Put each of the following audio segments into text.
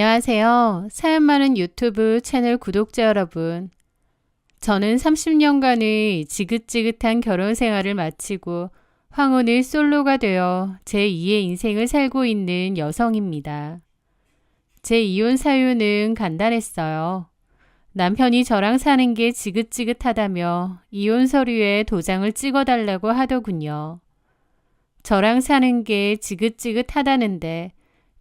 안녕하세요. 사연 많은 유튜브 채널 구독자 여러분. 저는 30년간의 지긋지긋한 결혼 생활을 마치고 황혼의 솔로가 되어 제2의 인생을 살고 있는 여성입니다. 제 이혼 사유는 간단했어요. 남편이 저랑 사는 게 지긋지긋하다며 이혼 서류에 도장을 찍어달라고 하더군요. 저랑 사는 게 지긋지긋하다는데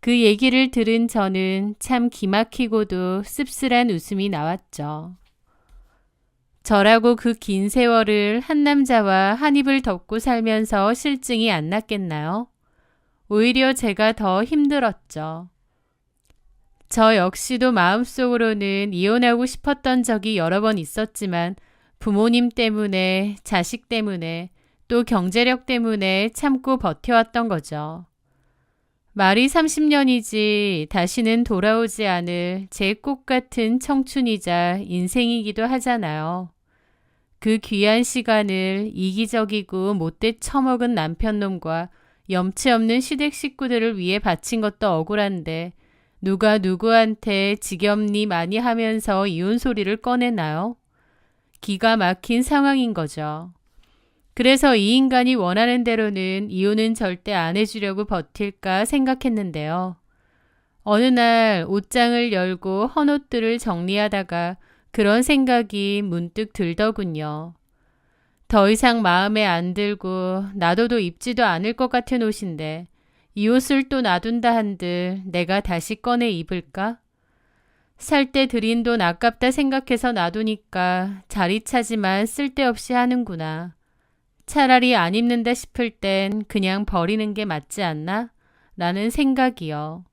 그 얘기를 들은 저는 참 기막히고도 씁쓸한 웃음이 나왔죠. 저라고 그 긴 세월을 한 남자와 한 입을 덮고 살면서 실증이 안 났겠나요? 오히려 제가 더 힘들었죠. 저 역시도 마음속으로는 이혼하고 싶었던 적이 여러 번 있었지만 부모님 때문에, 자식 때문에, 또 경제력 때문에 참고 버텨왔던 거죠. 말이 30년이지 다시는 돌아오지 않을 제 꽃 같은 청춘이자 인생이기도 하잖아요. 그 귀한 시간을 이기적이고 못돼 처먹은 남편놈과 염치 없는 시댁 식구들을 위해 바친 것도 억울한데 누가 누구한테 지겹니 많이 하면서 이혼 소리를 꺼내나요? 기가 막힌 상황인 거죠. 그래서 이 인간이 원하는 대로는 이혼은 절대 안 해주려고 버틸까 생각했는데요. 어느 날 옷장을 열고 헌옷들을 정리하다가 그런 생각이 문득 들더군요. 더 이상 마음에 안 들고 놔둬도 입지도 않을 것 같은 옷인데 이 옷을 또 놔둔다 한들 내가 다시 꺼내 입을까? 살 때 들인 돈 아깝다 생각해서 놔두니까 자리 차지만 쓸데없이 하는구나. 차라리 안 입는다 싶을 땐 그냥 버리는 게 맞지 않나? 라는 생각이요.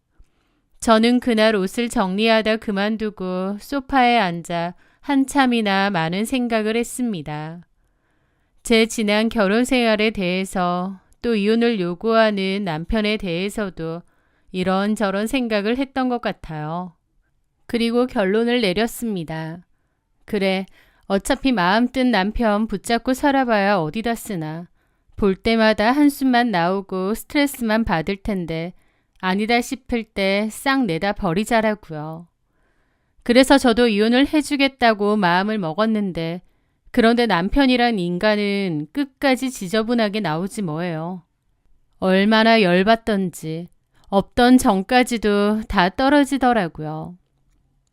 저는 그날 옷을 정리하다 그만두고 소파에 앉아 한참이나 많은 생각을 했습니다. 제 지난 결혼 생활에 대해서 또 이혼을 요구하는 남편에 대해서도 이런저런 생각을 했던 것 같아요. 그리고 결론을 내렸습니다. 그래, 어차피 마음 뜬 남편 붙잡고 살아봐야 어디다 쓰나. 볼 때마다 한숨만 나오고 스트레스만 받을 텐데 아니다 싶을 때 싹 내다 버리자라고요. 그래서 저도 이혼을 해주겠다고 마음을 먹었는데 그런데 남편이란 인간은 끝까지 지저분하게 나오지 뭐예요. 얼마나 열받던지 없던 정까지도 다 떨어지더라고요.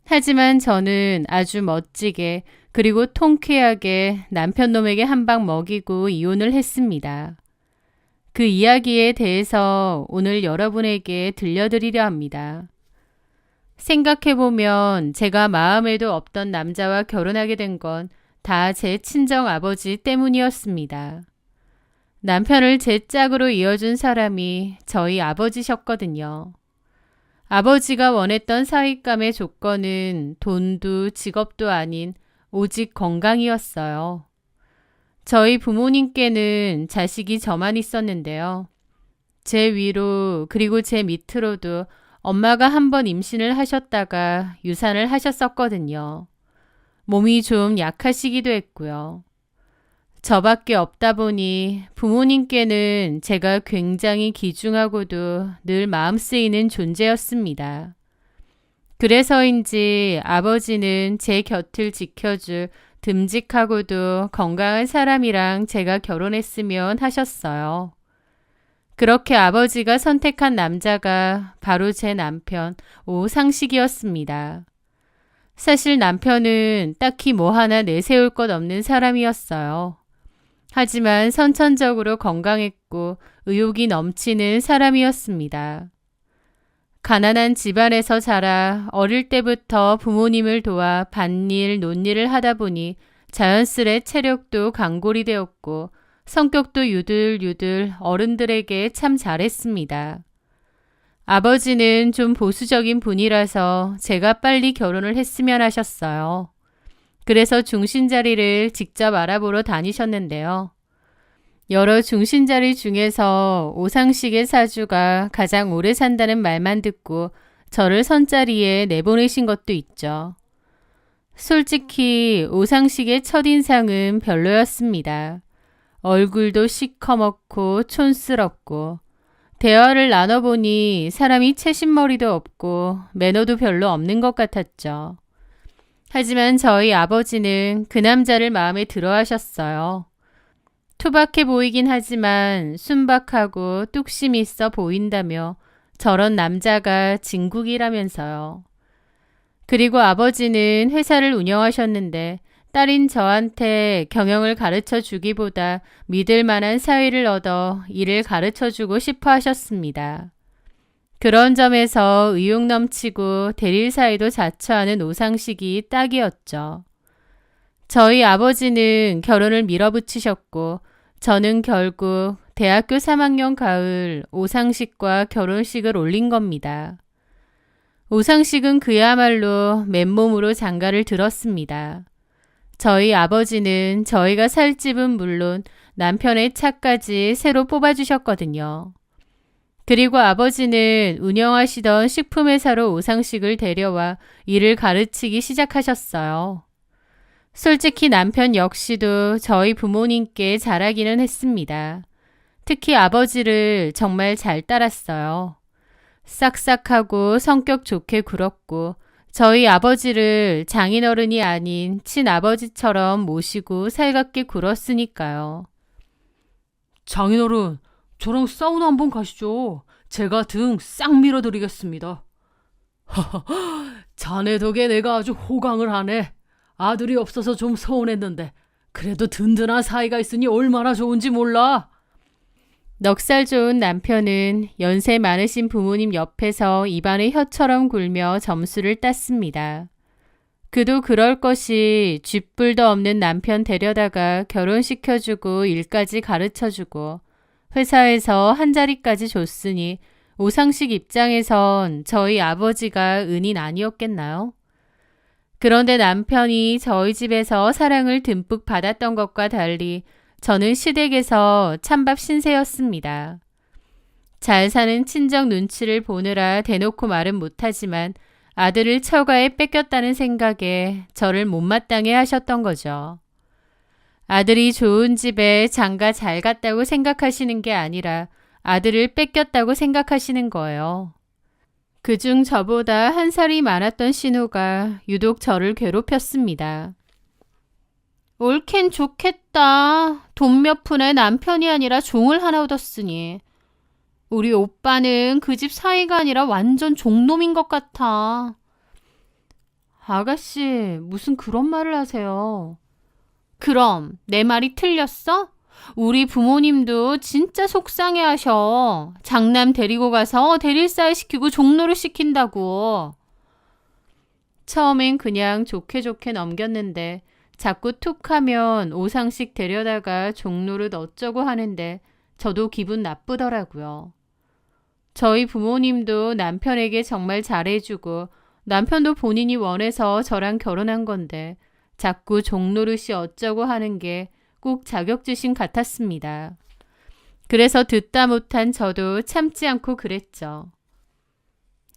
하지만 저는 아주 멋지게 그리고 통쾌하게 남편놈에게 한 방 먹이고 이혼을 했습니다. 그 이야기에 대해서 오늘 여러분에게 들려드리려 합니다. 생각해보면 제가 마음에도 없던 남자와 결혼하게 된 건 다 제 친정 아버지 때문이었습니다. 남편을 제 짝으로 이어준 사람이 저희 아버지셨거든요. 아버지가 원했던 사윗감의 조건은 돈도 직업도 아닌 오직 건강이었어요. 저희 부모님께는 자식이 저만 있었는데요. 제 위로 그리고 제 밑으로도 엄마가 한 번 임신을 하셨다가 유산을 하셨었거든요. 몸이 좀 약하시기도 했고요. 저밖에 없다 보니 부모님께는 제가 굉장히 귀중하고도 늘 마음 쓰이는 존재였습니다. 그래서인지 아버지는 제 곁을 지켜줄 듬직하고도 건강한 사람이랑 제가 결혼했으면 하셨어요. 그렇게 아버지가 선택한 남자가 바로 제 남편 오상식이었습니다. 사실 남편은 딱히 뭐 하나 내세울 것 없는 사람이었어요. 하지만 선천적으로 건강했고 의욕이 넘치는 사람이었습니다. 가난한 집안에서 자라 어릴 때부터 부모님을 도와 밭일, 논일을 하다 보니 자연스레 체력도 강골이 되었고 성격도 유들유들 어른들에게 참 잘했습니다. 아버지는 좀 보수적인 분이라서 제가 빨리 결혼을 했으면 하셨어요. 그래서 중신자리를 직접 알아보러 다니셨는데요. 여러 중신자리 중에서 오상식의 사주가 가장 오래 산다는 말만 듣고 저를 선자리에 내보내신 것도 있죠. 솔직히 오상식의 첫인상은 별로였습니다. 얼굴도 시커멓고 촌스럽고 대화를 나눠보니 사람이 채신머리도 없고 매너도 별로 없는 것 같았죠. 하지만 저희 아버지는 그 남자를 마음에 들어 하셨어요. 투박해 보이긴 하지만 순박하고 뚝심 있어 보인다며 저런 남자가 진국이라면서요. 그리고 아버지는 회사를 운영하셨는데 딸인 저한테 경영을 가르쳐 주기보다 믿을 만한 사위를 얻어 일을 가르쳐 주고 싶어 하셨습니다. 그런 점에서 의욕 넘치고 대릴 사이도 자처하는 오상식이 딱이었죠. 저희 아버지는 결혼을 밀어붙이셨고 저는 결국 대학교 3학년 가을 오상식과 결혼식을 올린 겁니다. 오상식은 그야말로 맨몸으로 장가를 들었습니다. 저희 아버지는 저희가 살 집은 물론 남편의 차까지 새로 뽑아주셨거든요. 그리고 아버지는 운영하시던 식품회사로 오상식을 데려와 일을 가르치기 시작하셨어요. 솔직히 남편 역시도 저희 부모님께 잘하기는 했습니다. 특히 아버지를 정말 잘 따랐어요. 싹싹하고 성격 좋게 굴었고 저희 아버지를 장인어른이 아닌 친아버지처럼 모시고 살갑게 굴었으니까요. 장인어른, 저랑 사우나 한번 가시죠. 제가 등 싹 밀어드리겠습니다. 자네 덕에 내가 아주 호강을 하네. 아들이 없어서 좀 서운했는데 그래도 든든한 사이가 있으니 얼마나 좋은지 몰라. 넉살 좋은 남편은 연세 많으신 부모님 옆에서 입안을 혀처럼 굴며 점수를 땄습니다. 그도 그럴 것이 쥐뿔도 없는 남편 데려다가 결혼시켜주고 일까지 가르쳐주고 회사에서 한 자리까지 줬으니 오상식 입장에선 저희 아버지가 은인 아니었겠나요? 그런데 남편이 저희 집에서 사랑을 듬뿍 받았던 것과 달리 저는 시댁에서 찬밥 신세였습니다. 잘 사는 친정 눈치를 보느라 대놓고 말은 못하지만 아들을 처가에 뺏겼다는 생각에 저를 못마땅해 하셨던 거죠. 아들이 좋은 집에 장가 잘 갔다고 생각하시는 게 아니라 아들을 뺏겼다고 생각하시는 거예요. 그중 저보다 한 살이 많았던 신우가 유독 저를 괴롭혔습니다. 옳긴 좋겠다. 돈 몇 푼에 남편이 아니라 종을 하나 얻었으니. 우리 오빠는 그 집 사위가 아니라 완전 종놈인 것 같아. 아가씨, 무슨 그런 말을 하세요. 그럼 내 말이 틀렸어? 우리 부모님도 진짜 속상해 하셔. 장남 데리고 가서 대릴사회 시키고 종노릇 시킨다고. 처음엔 그냥 좋게 좋게 넘겼는데 자꾸 툭 하면 오상식 데려다가 종노릇 어쩌고 하는데 저도 기분 나쁘더라고요. 저희 부모님도 남편에게 정말 잘해주고 남편도 본인이 원해서 저랑 결혼한 건데 자꾸 종노릇이 어쩌고 하는 게 꼭 자격지심 같았습니다. 그래서 듣다 못한 저도 참지 않고 그랬죠.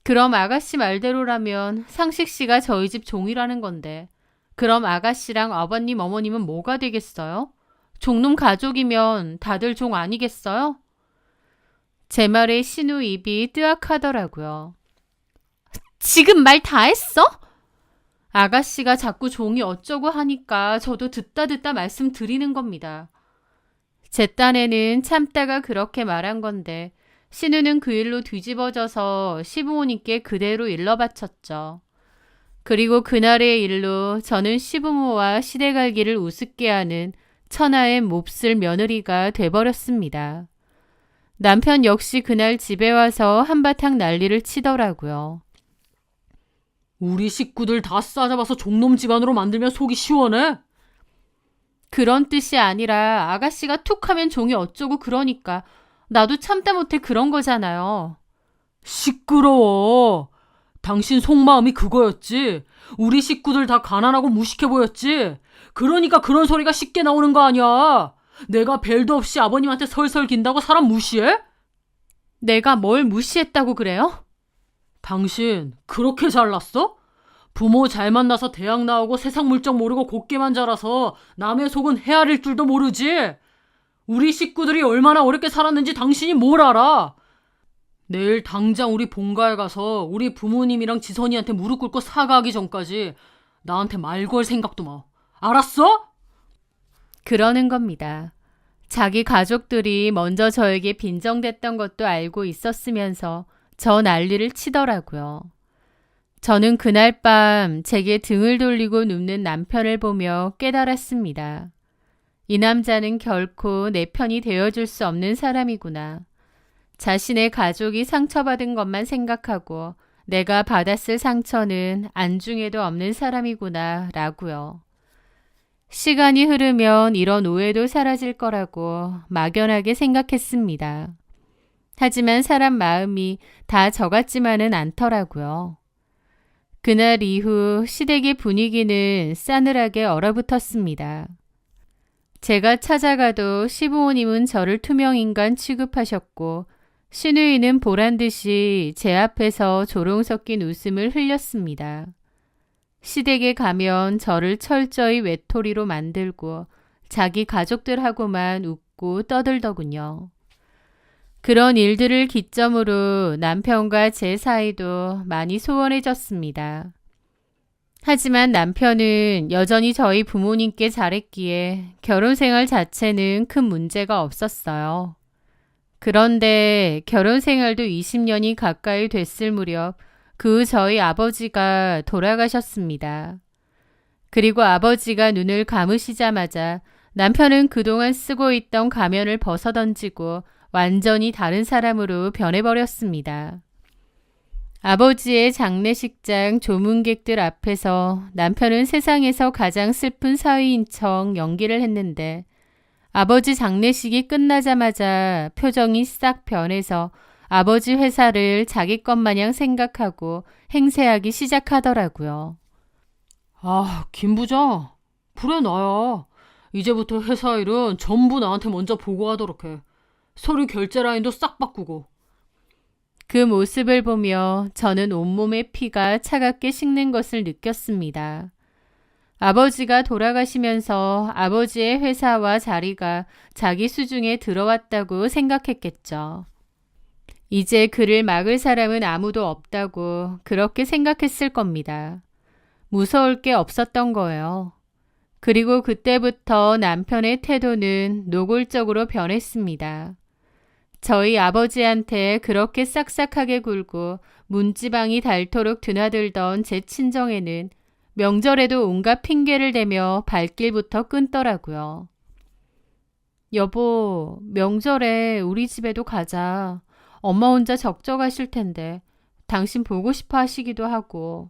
그럼 아가씨 말대로라면 상식 씨가 저희 집 종이라는 건데 그럼 아가씨랑 아버님 어머님은 뭐가 되겠어요? 종놈 가족이면 다들 종 아니겠어요? 제 말에 신우 입이 뜨악하더라고요. 지금 말 다 했어? 아가씨가 자꾸 종이 어쩌고 하니까 저도 듣다 말씀드리는 겁니다. 제 딴에는 참다가 그렇게 말한 건데 신우는 그 일로 뒤집어져서 시부모님께 그대로 일러바쳤죠. 그리고 그날의 일로 저는 시부모와 시대갈기를 우습게 하는 천하의 몹쓸 며느리가 돼버렸습니다. 남편 역시 그날 집에 와서 한바탕 난리를 치더라고요. 우리 식구들 다 싸잡아서 종놈 집안으로 만들면 속이 시원해? 그런 뜻이 아니라 아가씨가 툭 하면 종이 어쩌고 그러니까 나도 참다 못해 그런 거잖아요. 시끄러워. 당신 속마음이 그거였지. 우리 식구들 다 가난하고 무식해 보였지. 그러니까 그런 소리가 쉽게 나오는 거 아니야. 내가 벨도 없이 아버님한테 설설 긴다고 사람 무시해? 내가 뭘 무시했다고 그래요? 당신 그렇게 잘났어? 부모 잘 만나서 대학 나오고 세상 물정 모르고 곱게만 자라서 남의 속은 헤아릴 줄도 모르지. 우리 식구들이 얼마나 어렵게 살았는지 당신이 뭘 알아? 내일 당장 우리 본가에 가서 우리 부모님이랑 지선이한테 무릎 꿇고 사과하기 전까지 나한테 말 걸 생각도 마. 알았어? 그러는 겁니다. 자기 가족들이 먼저 저에게 빈정댔던 것도 알고 있었으면서 저 난리를 치더라고요. 저는 그날 밤 제게 등을 돌리고 눕는 남편을 보며 깨달았습니다. 이 남자는 결코 내 편이 되어줄 수 없는 사람이구나. 자신의 가족이 상처받은 것만 생각하고 내가 받았을 상처는 안중에도 없는 사람이구나 라고요. 시간이 흐르면 이런 오해도 사라질 거라고 막연하게 생각했습니다. 하지만 사람 마음이 다 저 같지만은 않더라고요. 그날 이후 시댁의 분위기는 싸늘하게 얼어붙었습니다. 제가 찾아가도 시부모님은 저를 투명인간 취급하셨고 시누이는 보란듯이 제 앞에서 조롱 섞인 웃음을 흘렸습니다. 시댁에 가면 저를 철저히 외톨이로 만들고 자기 가족들하고만 웃고 떠들더군요. 그런 일들을 기점으로 남편과 제 사이도 많이 소원해졌습니다. 하지만 남편은 여전히 저희 부모님께 잘했기에 결혼 생활 자체는 큰 문제가 없었어요. 그런데 결혼 생활도 20년이 가까이 됐을 무렵 그 후 저희 아버지가 돌아가셨습니다. 그리고 아버지가 눈을 감으시자마자 남편은 그동안 쓰고 있던 가면을 벗어던지고 완전히 다른 사람으로 변해버렸습니다. 아버지의 장례식장 조문객들 앞에서 남편은 세상에서 가장 슬픈 사위인 척 연기를 했는데 아버지 장례식이 끝나자마자 표정이 싹 변해서 아버지 회사를 자기 것 마냥 생각하고 행세하기 시작하더라고요. 아, 김 부장. 그래, 나야. 이제부터 회사 일은 전부 나한테 먼저 보고하도록 해. 서류 결제 라인도 싹 바꾸고. 그 모습을 보며 저는 온몸의 피가 차갑게 식는 것을 느꼈습니다. 아버지가 돌아가시면서 아버지의 회사와 자리가 자기 수중에 들어왔다고 생각했겠죠. 이제 그를 막을 사람은 아무도 없다고 그렇게 생각했을 겁니다. 무서울 게 없었던 거예요. 그리고 그때부터 남편의 태도는 노골적으로 변했습니다. 저희 아버지한테 그렇게 싹싹하게 굴고 문지방이 닳도록 드나들던 제 친정에는 명절에도 온갖 핑계를 대며 발길부터 끊더라고요. 여보, 명절에 우리 집에도 가자. 엄마 혼자 적적하실 텐데 당신 보고 싶어 하시기도 하고.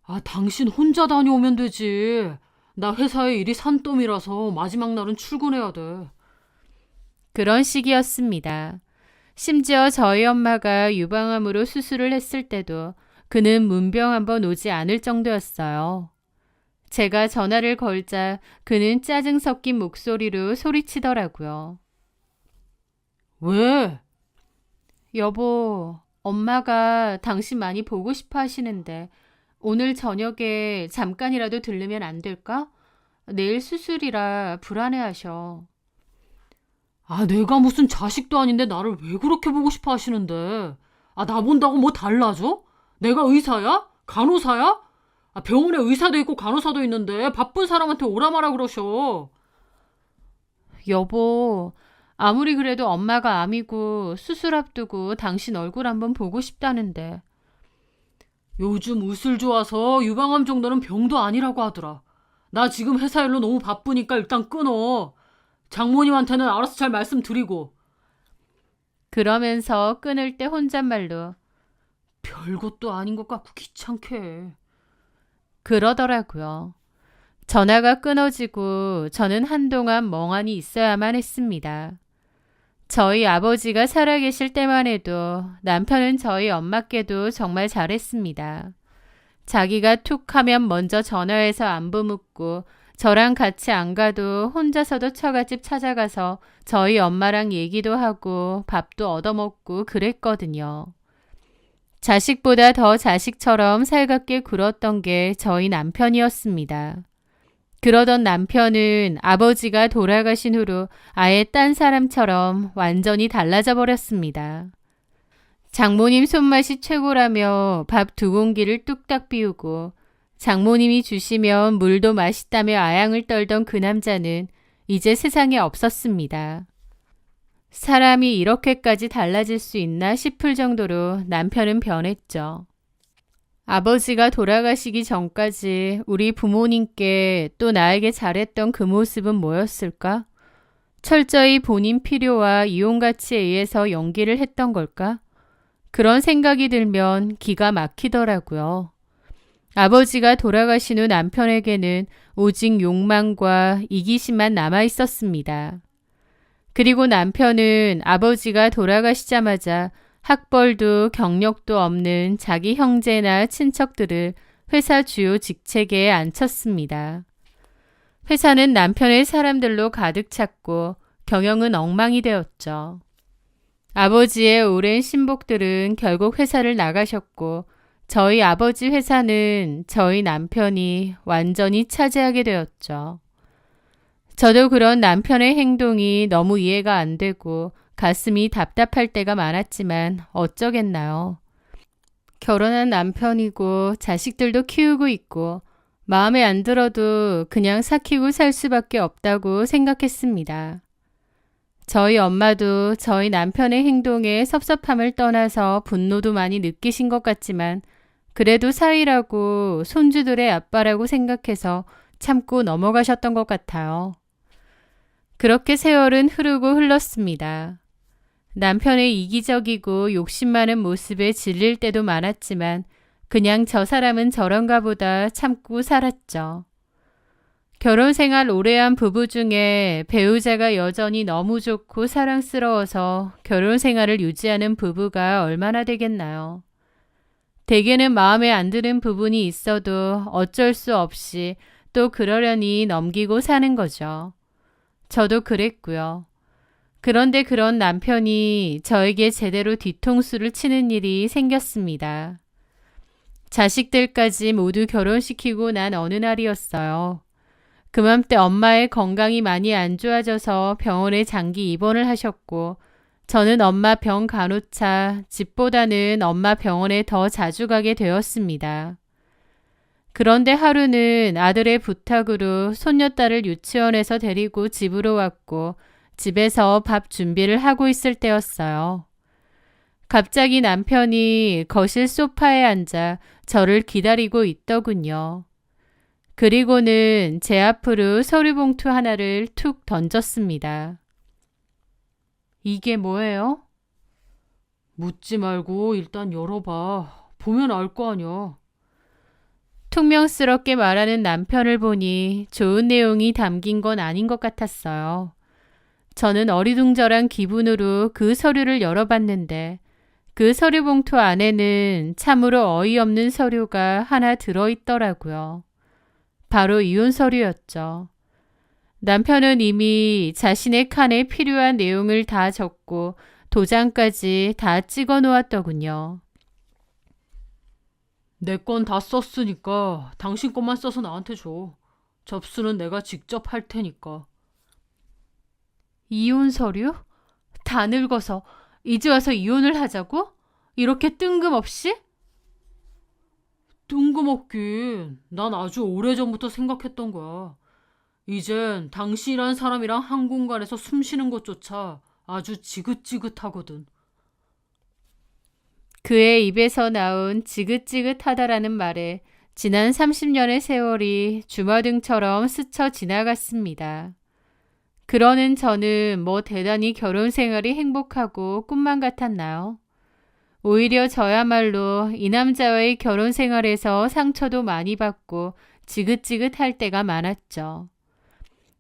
아, 당신 혼자 다녀오면 되지. 나 회사에 일이 산더미라서 마지막 날은 출근해야 돼. 그런 시기였습니다. 심지어 저희 엄마가 유방암으로 수술을 했을 때도 그는 문병 한번 오지 않을 정도였어요. 제가 전화를 걸자 그는 짜증 섞인 목소리로 소리치더라고요. 왜? 여보, 엄마가 당신 많이 보고 싶어 하시는데 오늘 저녁에 잠깐이라도 들르면 안 될까? 내일 수술이라 불안해하셔. 아, 내가 무슨 자식도 아닌데 나를 왜 그렇게 보고 싶어 하시는데. 아, 나 본다고 뭐 달라져? 내가 의사야? 간호사야? 아, 병원에 의사도 있고 간호사도 있는데 바쁜 사람한테 오라 마라 그러셔. 여보, 아무리 그래도 엄마가 암이고 수술 앞두고 당신 얼굴 한번 보고 싶다는데. 요즘 의술 좋아서 유방암 정도는 병도 아니라고 하더라. 나 지금 회사 일로 너무 바쁘니까 일단 끊어. 장모님한테는 알아서 잘 말씀드리고. 그러면서 끊을 때 혼잣말로 별것도 아닌 것 같고 귀찮게 해. 그러더라고요. 전화가 끊어지고 저는 한동안 멍하니 있어야만 했습니다. 저희 아버지가 살아계실 때만 해도 남편은 저희 엄마께도 정말 잘했습니다. 자기가 툭 하면 먼저 전화해서 안부 묻고 저랑 같이 안 가도 혼자서도 처갓집 찾아가서 저희 엄마랑 얘기도 하고 밥도 얻어먹고 그랬거든요. 자식보다 더 자식처럼 살갑게 굴었던 게 저희 남편이었습니다. 그러던 남편은 아버지가 돌아가신 후로 아예 딴 사람처럼 완전히 달라져 버렸습니다. 장모님 손맛이 최고라며 밥 2공기를 뚝딱 비우고 장모님이 주시면 물도 맛있다며 아양을 떨던 그 남자는 이제 세상에 없었습니다. 사람이 이렇게까지 달라질 수 있나 싶을 정도로 남편은 변했죠. 아버지가 돌아가시기 전까지 우리 부모님께 또 나에게 잘했던 그 모습은 뭐였을까? 철저히 본인 필요와 이용가치에 의해서 연기를 했던 걸까? 그런 생각이 들면 기가 막히더라고요. 아버지가 돌아가신 후 남편에게는 오직 욕망과 이기심만 남아 있었습니다. 그리고 남편은 아버지가 돌아가시자마자 학벌도 경력도 없는 자기 형제나 친척들을 회사 주요 직책에 앉혔습니다. 회사는 남편의 사람들로 가득 찼고 경영은 엉망이 되었죠. 아버지의 오랜 신복들은 결국 회사를 나가셨고 저희 아버지 회사는 저희 남편이 완전히 차지하게 되었죠. 저도 그런 남편의 행동이 너무 이해가 안 되고 가슴이 답답할 때가 많았지만 어쩌겠나요. 결혼한 남편이고 자식들도 키우고 있고 마음에 안 들어도 그냥 삭히고 살 수밖에 없다고 생각했습니다. 저희 엄마도 저희 남편의 행동에 섭섭함을 떠나서 분노도 많이 느끼신 것 같지만 그래도 사위라고 손주들의 아빠라고 생각해서 참고 넘어가셨던 것 같아요. 그렇게 세월은 흐르고 흘렀습니다. 남편의 이기적이고 욕심 많은 모습에 질릴 때도 많았지만 그냥 저 사람은 저런가 보다 참고 살았죠. 결혼 생활 오래한 부부 중에 배우자가 여전히 너무 좋고 사랑스러워서 결혼 생활을 유지하는 부부가 얼마나 되겠나요? 대개는 마음에 안 드는 부분이 있어도 어쩔 수 없이 또 그러려니 넘기고 사는 거죠. 저도 그랬고요. 그런데 그런 남편이 저에게 제대로 뒤통수를 치는 일이 생겼습니다. 자식들까지 모두 결혼시키고 난 어느 날이었어요. 그맘때 엄마의 건강이 많이 안 좋아져서 병원에 장기 입원을 하셨고 저는 엄마 병 간호차 집보다는 엄마 병원에 더 자주 가게 되었습니다. 그런데 하루는 아들의 부탁으로 손녀딸을 유치원에서 데리고 집으로 왔고 집에서 밥 준비를 하고 있을 때였어요. 갑자기 남편이 거실 소파에 앉아 저를 기다리고 있더군요. 그리고는 제 앞으로 서류 봉투 하나를 툭 던졌습니다. 이게 뭐예요? 묻지 말고 일단 열어봐. 보면 알 거 아니야. 퉁명스럽게 말하는 남편을 보니 좋은 내용이 담긴 건 아닌 것 같았어요. 저는 어리둥절한 기분으로 그 서류를 열어봤는데 그 서류 봉투 안에는 참으로 어이없는 서류가 하나 들어있더라고요. 바로 이혼 서류였죠. 남편은 이미 자신의 칸에 필요한 내용을 다 적고 도장까지 다 찍어 놓았더군요. 내 건 다 썼으니까 당신 것만 써서 나한테 줘. 접수는 내가 직접 할 테니까. 이혼 서류? 다 늙어서 이제 와서 이혼을 하자고? 이렇게 뜬금없이? 뜬금없긴. 난 아주 오래전부터 생각했던 거야. 이젠 당신이란 사람이랑 한 공간에서 숨 쉬는 것조차 아주 지긋지긋하거든. 그의 입에서 나온 지긋지긋하다라는 말에 지난 30년의 세월이 주마등처럼 스쳐 지나갔습니다. 그러는 저는 뭐 대단히 결혼 생활이 행복하고 꿈만 같았나요? 오히려 저야말로 이 남자와의 결혼 생활에서 상처도 많이 받고 지긋지긋할 때가 많았죠.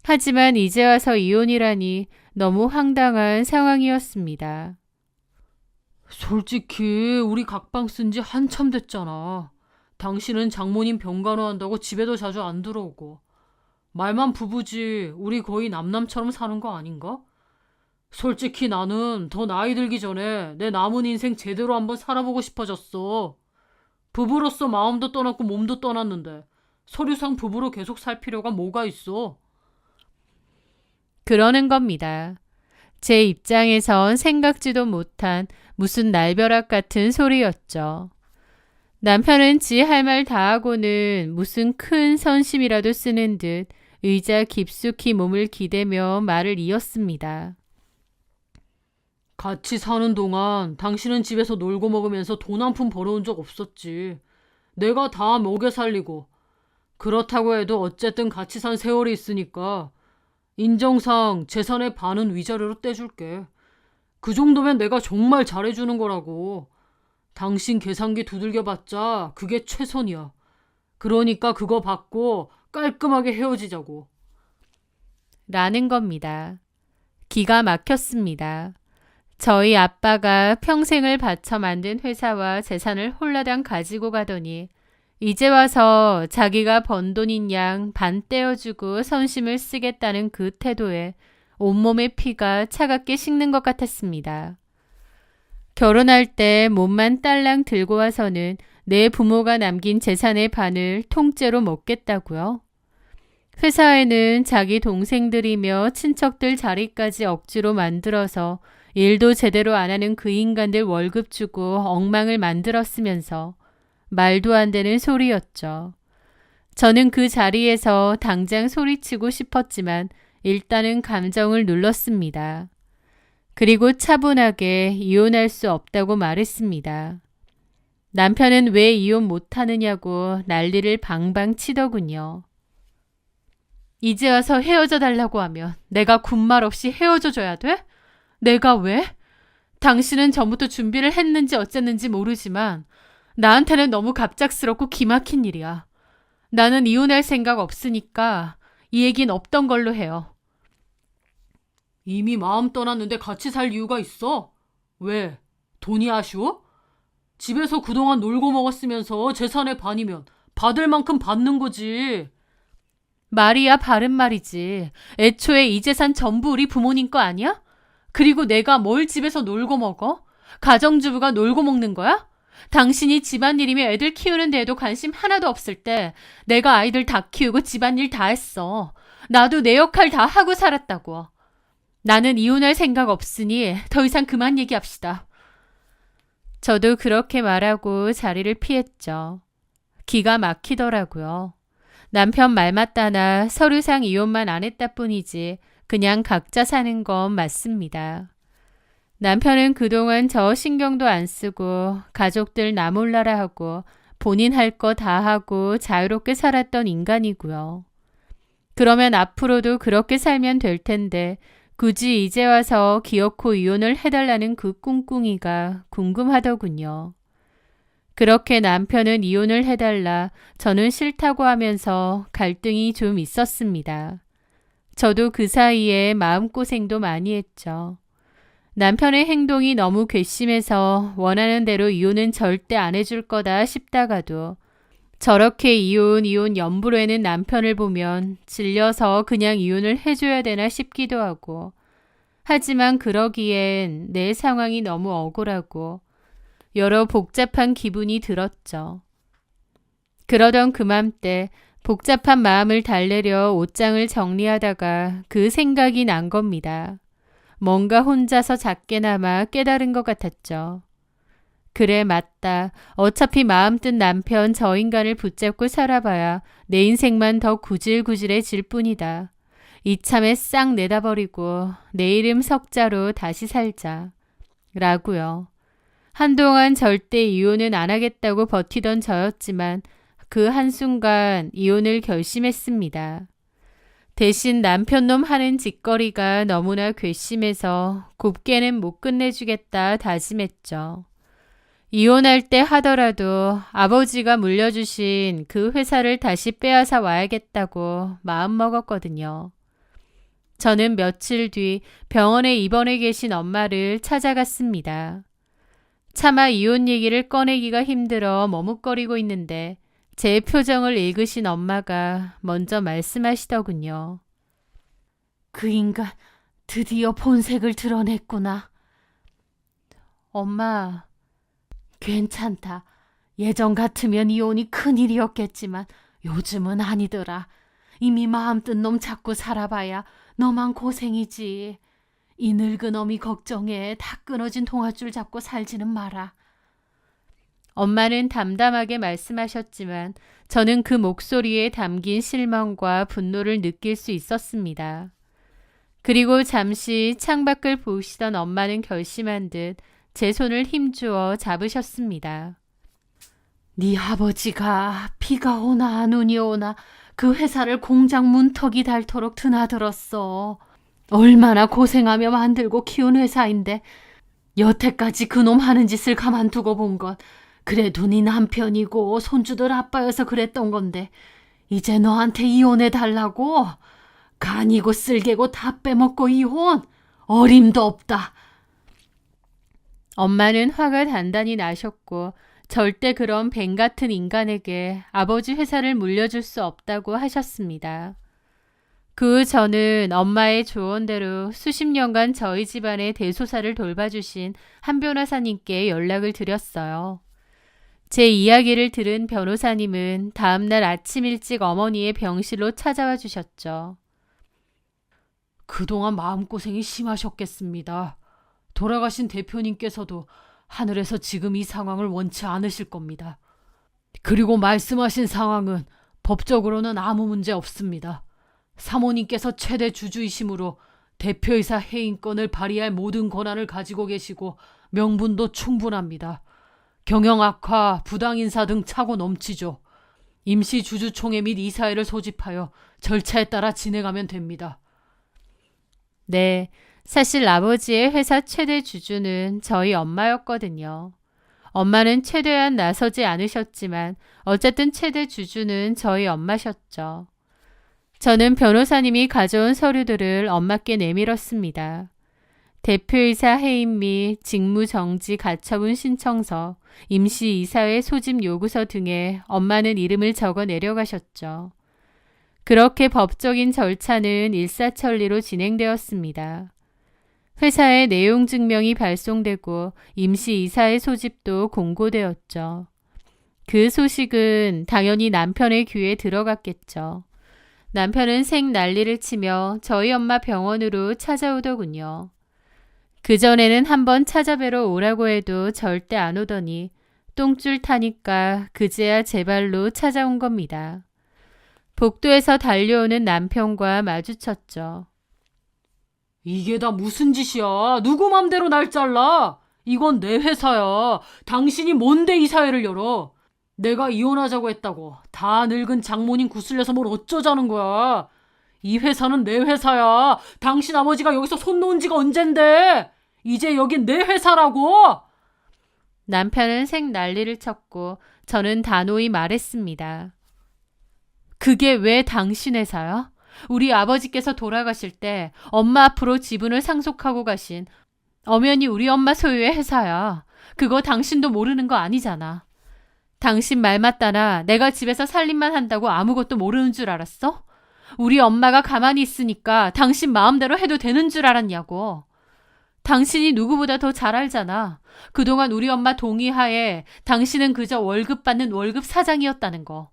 하지만 이제 와서 이혼이라니 너무 황당한 상황이었습니다. 솔직히 우리 각방 쓴 지 한참 됐잖아. 당신은 장모님 병간호한다고 집에도 자주 안 들어오고. 말만 부부지 우리 거의 남남처럼 사는 거 아닌가? 솔직히 나는 더 나이 들기 전에 내 남은 인생 제대로 한번 살아보고 싶어졌어. 부부로서 마음도 떠났고 몸도 떠났는데 서류상 부부로 계속 살 필요가 뭐가 있어? 그러는 겁니다. 제 입장에선 생각지도 못한 무슨 날벼락 같은 소리였죠. 남편은 지 할 말 다 하고는 무슨 큰 선심이라도 쓰는 듯 의자 깊숙이 몸을 기대며 말을 이었습니다. 같이 사는 동안 당신은 집에서 놀고 먹으면서 돈 한 푼 벌어온 적 없었지. 내가 다 먹여 살리고. 그렇다고 해도 어쨌든 같이 산 세월이 있으니까 인정상 재산의 반은 위자료로 떼줄게. 그 정도면 내가 정말 잘해주는 거라고. 당신 계산기 두들겨봤자 그게 최선이야. 그러니까 그거 받고 깔끔하게 헤어지자고. 라는 겁니다. 기가 막혔습니다. 저희 아빠가 평생을 바쳐 만든 회사와 재산을 홀라당 가지고 가더니 이제 와서 자기가 번 돈인 양 반 떼어주고 선심을 쓰겠다는 그 태도에 온몸의 피가 차갑게 식는 것 같았습니다. 결혼할 때 몸만 딸랑 들고 와서는 내 부모가 남긴 재산의 반을 통째로 먹겠다고요. 회사에는 자기 동생들이며 친척들 자리까지 억지로 만들어서 일도 제대로 안 하는 그 인간들 월급 주고 엉망을 만들었으면서 말도 안 되는 소리였죠. 저는 그 자리에서 당장 소리치고 싶었지만 일단은 감정을 눌렀습니다. 그리고 차분하게 이혼할 수 없다고 말했습니다. 남편은 왜 이혼 못하느냐고 난리를 방방 치더군요. 이제 와서 헤어져 달라고 하면 내가 군말 없이 헤어져 줘야 돼? 내가 왜? 당신은 전부터 준비를 했는지 어쨌는지 모르지만 나한테는 너무 갑작스럽고 기막힌 일이야. 나는 이혼할 생각 없으니까 이 얘긴 없던 걸로 해요. 이미 마음 떠났는데 같이 살 이유가 있어? 왜? 돈이 아쉬워? 집에서 그동안 놀고 먹었으면서 재산의 반이면 받을 만큼 받는 거지. 말이야 바른 말이지. 애초에 이 재산 전부 우리 부모님 거 아니야? 그리고 내가 뭘 집에서 놀고 먹어? 가정주부가 놀고 먹는 거야? 당신이 집안일이며 애들 키우는 데에도 관심 하나도 없을 때 내가 아이들 다 키우고 집안일 다 했어. 나도 내 역할 다 하고 살았다고. 나는 이혼할 생각 없으니 더 이상 그만 얘기합시다. 저도 그렇게 말하고 자리를 피했죠. 기가 막히더라고요. 남편 말 맞다나 서류상 이혼만 안 했다 뿐이지 그냥 각자 사는 건 맞습니다. 남편은 그동안 저 신경도 안 쓰고 가족들 나 몰라라 하고 본인 할 거 다 하고 자유롭게 살았던 인간이고요. 그러면 앞으로도 그렇게 살면 될 텐데 굳이 이제 와서 기어코 이혼을 해달라는 그 꿍꿍이가 궁금하더군요. 그렇게 남편은 이혼을 해달라 저는 싫다고 하면서 갈등이 좀 있었습니다. 저도 그 사이에 마음고생도 많이 했죠. 남편의 행동이 너무 괘씸해서 원하는 대로 이혼은 절대 안 해줄 거다 싶다가도 저렇게 이혼 연불에는 남편을 보면 질려서 그냥 이혼을 해줘야 되나 싶기도 하고 하지만 그러기엔 내 상황이 너무 억울하고 여러 복잡한 기분이 들었죠. 그러던 그맘때 복잡한 마음을 달래려 옷장을 정리하다가 그 생각이 난 겁니다. 뭔가 혼자서 작게나마 깨달은 것 같았죠. 그래 맞다. 어차피 마음 뜬 남편 저 인간을 붙잡고 살아봐야 내 인생만 더 구질구질해질 뿐이다. 이참에 싹 내다버리고 내 이름 석자로 다시 살자. 라고요. 한동안 절대 이혼은 안 하겠다고 버티던 저였지만 그 한순간 이혼을 결심했습니다. 대신 남편놈 하는 짓거리가 너무나 괘씸해서 곱게는 못 끝내주겠다 다짐했죠. 이혼할 때 하더라도 아버지가 물려주신 그 회사를 다시 빼앗아 와야겠다고 마음먹었거든요. 저는 며칠 뒤 병원에 입원해 계신 엄마를 찾아갔습니다. 차마 이혼 얘기를 꺼내기가 힘들어 머뭇거리고 있는데 제 표정을 읽으신 엄마가 먼저 말씀하시더군요. 그 인간 드디어 본색을 드러냈구나. 엄마, 괜찮다. 예전 같으면 이혼이 큰일이었겠지만 요즘은 아니더라. 이미 마음 뜬 놈 잡고 살아봐야 너만 고생이지. 이 늙은 어미 걱정에 다 끊어진 동아줄 잡고 살지는 마라. 엄마는 담담하게 말씀하셨지만 저는 그 목소리에 담긴 실망과 분노를 느낄 수 있었습니다. 그리고 잠시 창밖을 보시던 엄마는 결심한 듯 제 손을 힘주어 잡으셨습니다. 네 아버지가 비가 오나 눈이 오나 그 회사를 공장 문턱이 닳도록 드나들었어. 얼마나 고생하며 만들고 키운 회사인데 여태까지 그놈 하는 짓을 가만두고 본 건 그래도 네 남편이고 손주들 아빠여서 그랬던 건데 이제 너한테 이혼해달라고? 간이고 쓸개고 다 빼먹고 이혼? 어림도 없다. 엄마는 화가 단단히 나셨고 절대 그런 뱀 같은 인간에게 아버지 회사를 물려줄 수 없다고 하셨습니다. 그 후 저는 엄마의 조언대로 수십 년간 저희 집안의 대소사를 돌봐주신 한 변호사님께 연락을 드렸어요. 제 이야기를 들은 변호사님은 다음날 아침 일찍 어머니의 병실로 찾아와 주셨죠. 그동안 마음고생이 심하셨겠습니다. 돌아가신 대표님께서도 하늘에서 지금 이 상황을 원치 않으실 겁니다. 그리고 말씀하신 상황은 법적으로는 아무 문제 없습니다. 사모님께서 최대 주주이심으로 대표이사 해임권을 발휘할 모든 권한을 가지고 계시고 명분도 충분합니다. 경영 악화, 부당 인사 등 차고 넘치죠. 임시 주주총회 및 이사회를 소집하여 절차에 따라 진행하면 됩니다. 네, 사실 아버지의 회사 최대 주주는 저희 엄마였거든요. 엄마는 최대한 나서지 않으셨지만 어쨌든 최대 주주는 저희 엄마셨죠. 저는 변호사님이 가져온 서류들을 엄마께 내밀었습니다. 대표이사 해임 및 직무정지 가처분 신청서, 임시이사회 소집 요구서 등에 엄마는 이름을 적어 내려가셨죠. 그렇게 법적인 절차는 일사천리로 진행되었습니다. 회사에 내용 증명이 발송되고 임시이사회 소집도 공고되었죠. 그 소식은 당연히 남편의 귀에 들어갔겠죠. 남편은 생 난리를 치며 저희 엄마 병원으로 찾아오더군요. 그전에는 한번 찾아뵈러 오라고 해도 절대 안 오더니 똥줄 타니까 그제야 제 발로 찾아온 겁니다. 복도에서 달려오는 남편과 마주쳤죠. 이게 다 무슨 짓이야? 누구 맘대로 날 잘라? 이건 내 회사야. 당신이 뭔데 이 사회를 열어? 내가 이혼하자고 했다고 다 늙은 장모님 구슬려서 뭘 어쩌자는 거야? 이 회사는 내 회사야. 당신 아버지가 여기서 손 놓은 지가 언젠데? 이제 여긴 내 회사라고? 남편은 생 난리를 쳤고 저는 단호히 말했습니다. 그게 왜 당신 회사야? 우리 아버지께서 돌아가실 때 엄마 앞으로 지분을 상속하고 가신 엄연히 우리 엄마 소유의 회사야. 그거 당신도 모르는 거 아니잖아. 당신 말 맞다나 내가 집에서 살림만 한다고 아무것도 모르는 줄 알았어? 우리 엄마가 가만히 있으니까 당신 마음대로 해도 되는 줄 알았냐고. 당신이 누구보다 더 잘 알잖아. 그동안 우리 엄마 동의하에 당신은 그저 월급 받는 월급 사장이었다는 거.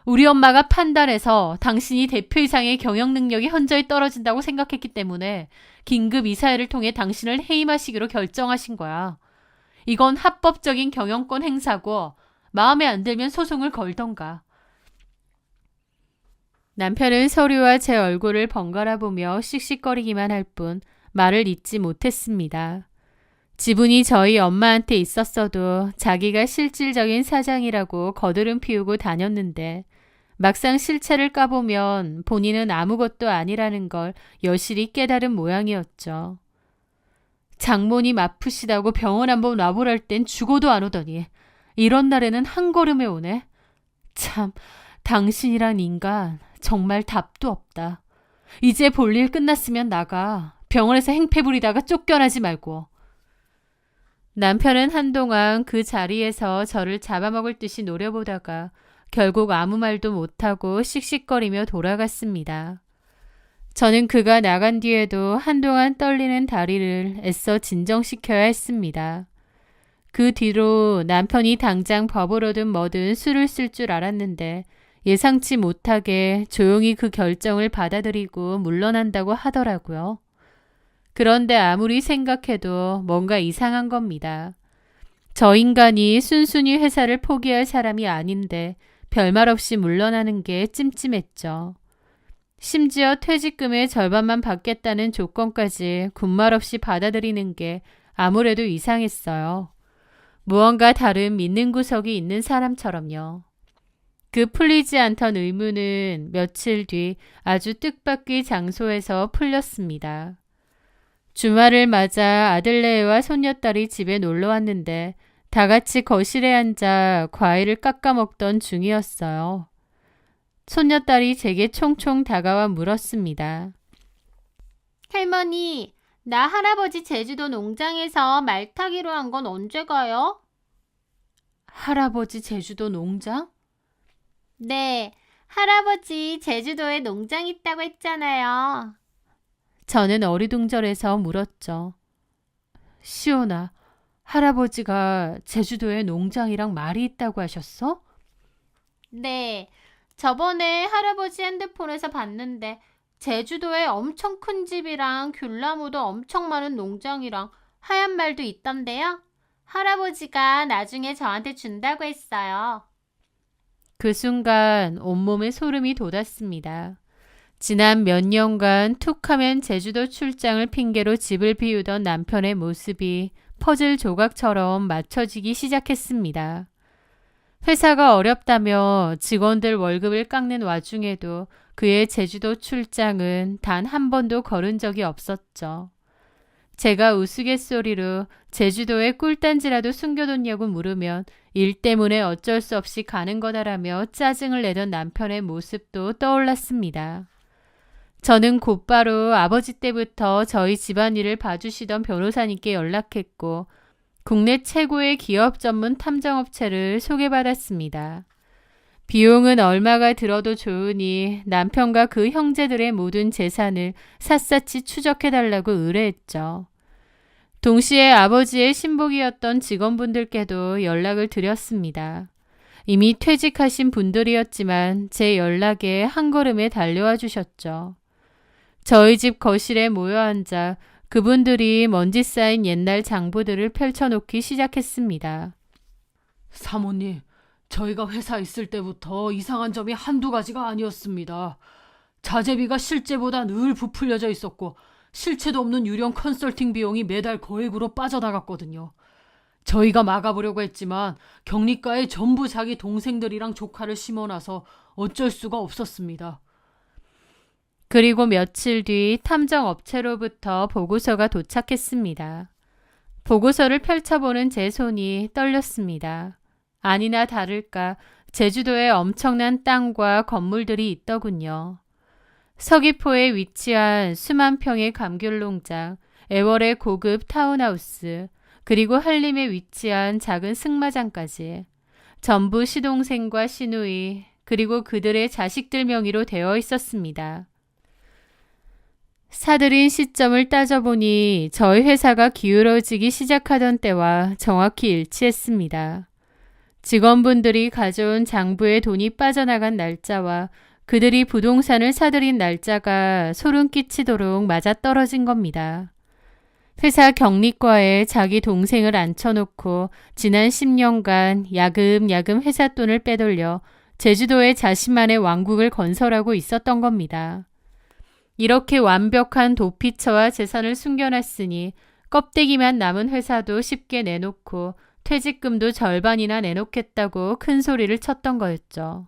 우리 엄마가 판단해서 당신이 대표 이상의 경영 능력이 현저히 떨어진다고 생각했기 때문에 긴급 이사회를 통해 당신을 해임하시기로 결정하신 거야. 이건 합법적인 경영권 행사고 마음에 안 들면 소송을 걸던가. 남편은 서류와 제 얼굴을 번갈아 보며 씩씩거리기만 할 뿐 말을 잇지 못했습니다. 지분이 저희 엄마한테 있었어도 자기가 실질적인 사장이라고 거드름 피우고 다녔는데 막상 실체를 까보면 본인은 아무것도 아니라는 걸 여실히 깨달은 모양이었죠. 장모님 아프시다고 병원 한번 와보랄 땐 죽어도 안 오더니 이런 날에는 한 걸음에 오네. 참, 당신이란 인간 정말 답도 없다. 이제 볼일 끝났으면 나가. 병원에서 행패 부리다가 쫓겨나지 말고. 남편은 한동안 그 자리에서 저를 잡아먹을 듯이 노려보다가 결국 아무 말도 못하고 씩씩거리며 돌아갔습니다. 저는 그가 나간 뒤에도 한동안 떨리는 다리를 애써 진정시켜야 했습니다. 그 뒤로 남편이 당장 법으로든 뭐든 수를 쓸 줄 알았는데 예상치 못하게 조용히 그 결정을 받아들이고 물러난다고 하더라고요. 그런데 아무리 생각해도 뭔가 이상한 겁니다. 저 인간이 순순히 회사를 포기할 사람이 아닌데 별말 없이 물러나는 게 찜찜했죠. 심지어 퇴직금의 절반만 받겠다는 조건까지 군말 없이 받아들이는 게 아무래도 이상했어요. 무언가 다른 믿는 구석이 있는 사람처럼요. 그 풀리지 않던 의문은 며칠 뒤 아주 뜻밖의 장소에서 풀렸습니다. 주말을 맞아 아들네와 손녀딸이 집에 놀러 왔는데 다 같이 거실에 앉아 과일을 깎아 먹던 중이었어요. 손녀딸이 제게 총총 다가와 물었습니다. 할머니, 나 할아버지 제주도 농장에서 말 타기로 한 건 언제 가요? 할아버지 제주도 농장? 네, 할아버지 제주도에 농장 있다고 했잖아요. 저는 어리둥절해서 물었죠. 시온아, 할아버지가 제주도에 농장이랑 말이 있다고 하셨어? 네, 저번에 할아버지 핸드폰에서 봤는데 제주도에 엄청 큰 집이랑 귤나무도 엄청 많은 농장이랑 하얀 말도 있던데요. 할아버지가 나중에 저한테 준다고 했어요. 그 순간 온몸에 소름이 돋았습니다. 지난 몇 년간 툭하면 제주도 출장을 핑계로 집을 비우던 남편의 모습이 퍼즐 조각처럼 맞춰지기 시작했습니다. 회사가 어렵다며 직원들 월급을 깎는 와중에도 그의 제주도 출장은 단 한 번도 걸은 적이 없었죠. 제가 우스갯소리로 제주도에 꿀단지라도 숨겨뒀냐고 물으면 일 때문에 어쩔 수 없이 가는 거다라며 짜증을 내던 남편의 모습도 떠올랐습니다. 저는 곧바로 아버지 때부터 저희 집안일을 봐주시던 변호사님께 연락했고 국내 최고의 기업 전문 탐정업체를 소개받았습니다. 비용은 얼마가 들어도 좋으니 남편과 그 형제들의 모든 재산을 샅샅이 추적해달라고 의뢰했죠. 동시에 아버지의 신복이었던 직원분들께도 연락을 드렸습니다. 이미 퇴직하신 분들이었지만 제 연락에 한 걸음에 달려와 주셨죠. 저희 집 거실에 모여 앉아 그분들이 먼지 쌓인 옛날 장부들을 펼쳐놓기 시작했습니다. 사모님, 저희가 회사 있을 때부터 이상한 점이 한두 가지가 아니었습니다. 자재비가 실제보다 늘 부풀려져 있었고 실체도 없는 유령 컨설팅 비용이 매달 거액으로 빠져나갔거든요. 저희가 막아보려고 했지만 격리가에 전부 자기 동생들이랑 조카를 심어놔서 어쩔 수가 없었습니다. 그리고 며칠 뒤 탐정업체로부터 보고서가 도착했습니다. 보고서를 펼쳐보는 제 손이 떨렸습니다. 아니나 다를까 제주도에 엄청난 땅과 건물들이 있더군요. 서귀포에 위치한 수만 평의 감귤농장, 애월의 고급 타운하우스, 그리고 한림에 위치한 작은 승마장까지 전부 시동생과 시누이, 그리고 그들의 자식들 명의로 되어 있었습니다. 사들인 시점을 따져보니 저희 회사가 기울어지기 시작하던 때와 정확히 일치했습니다. 직원분들이 가져온 장부에 돈이 빠져나간 날짜와 그들이 부동산을 사들인 날짜가 소름 끼치도록 맞아떨어진 겁니다. 회사 격리과에 자기 동생을 앉혀놓고 지난 10년간 야금야금 회사 돈을 빼돌려 제주도에 자신만의 왕국을 건설하고 있었던 겁니다. 이렇게 완벽한 도피처와 재산을 숨겨놨으니 껍데기만 남은 회사도 쉽게 내놓고 퇴직금도 절반이나 내놓겠다고 큰 소리를 쳤던 거였죠.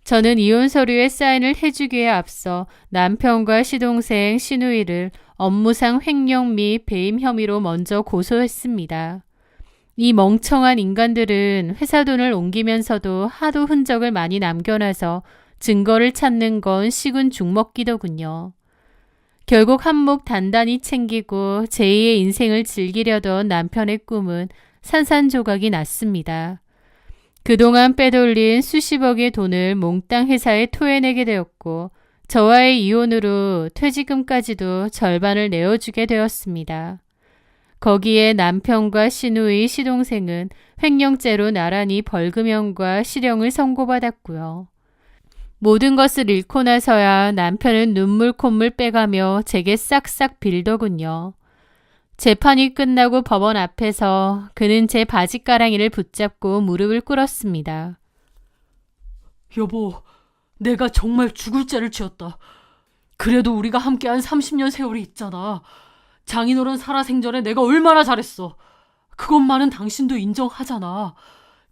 저는 이혼 서류에 사인을 해주기에 앞서 남편과 시동생 시누이를 업무상 횡령 및 배임 혐의로 먼저 고소했습니다. 이 멍청한 인간들은 회사 돈을 옮기면서도 하도 흔적을 많이 남겨놔서 증거를 찾는 건 식은 죽 먹기더군요. 결국 한몫 단단히 챙기고 제2의 인생을 즐기려던 남편의 꿈은 산산조각이 났습니다. 그동안 빼돌린 수십억의 돈을 몽땅 회사에 토해내게 되었고 저와의 이혼으로 퇴직금까지도 절반을 내어주게 되었습니다. 거기에 남편과 시누이, 시동생은 횡령죄로 나란히 벌금형과 실형을 선고받았고요. 모든 것을 잃고 나서야 남편은 눈물 콧물 빼가며 제게 싹싹 빌더군요. 재판이 끝나고 법원 앞에서 그는 제 바지가랑이를 붙잡고 무릎을 꿇었습니다. 여보, 내가 정말 죽을 죄를 지었다. 그래도 우리가 함께한 30년 세월이 있잖아. 장인어른 살아생전에 내가 얼마나 잘했어. 그것만은 당신도 인정하잖아.